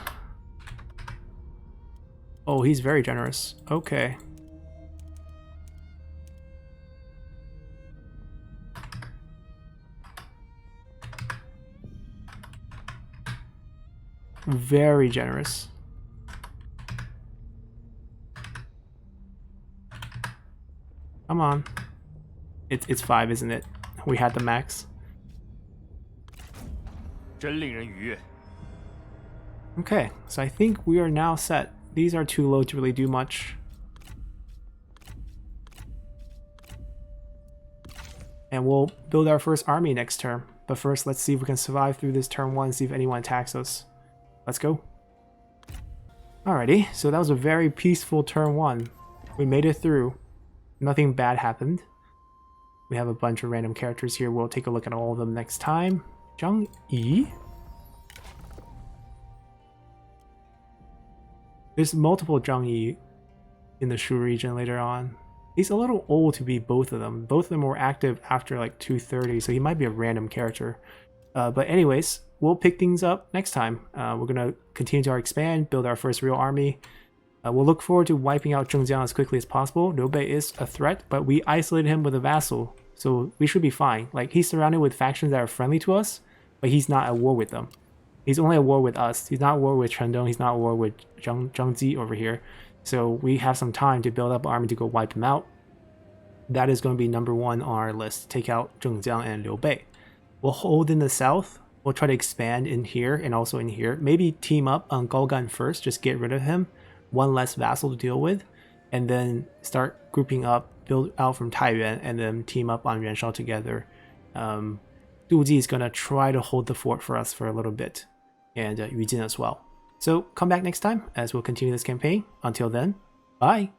Oh, he's very generous. Okay. Very generous. Come on. It's 5, isn't it? We had the max. 真令人愉悦。 Okay, so I think we are now set. These are too low to really do much. And we'll build our first army next turn. But first, let's see if we can survive through this turn 1, see if anyone attacks us. Let's go. Alrighty, so that was a very peaceful turn 1. We made it through. Nothing bad happened. We have a bunch of random characters here. We'll take a look at all of them next time. Zhang Yi? There's multiple Zhang Yi in the Shu region later on. He's a little old to be both of them. Both of them were active after like 230, so he might be a random character. But anyways, we'll pick things up next time. We're going to continue to expand, build our first real army. We'll look forward to wiping out Zhengjiang as quickly as possible. Liu Bei is a threat, but we isolated him with a vassal, so we should be fine. Like, he's surrounded with factions that are friendly to us, but he's not at war with them. He's only at war with us. He's not at war with Shandong. He's not at war with Zhangji over here. So we have some time to build up an army to go wipe him out. That is going to be number 1 on our list. Take out Zhengjiang and Liu Bei. We'll hold in the south. We'll try to expand in here and also in here. Maybe team up on Gaogan first. Just get rid of him. 1 less vassal to deal with. And then start grouping up, build out from Taiyuan, and then team up on Yuanshao together. Du Ji is going to try to hold the fort for us for a little bit. And Yu Jin as well. So come back next time as we'll continue this campaign. Until then, bye!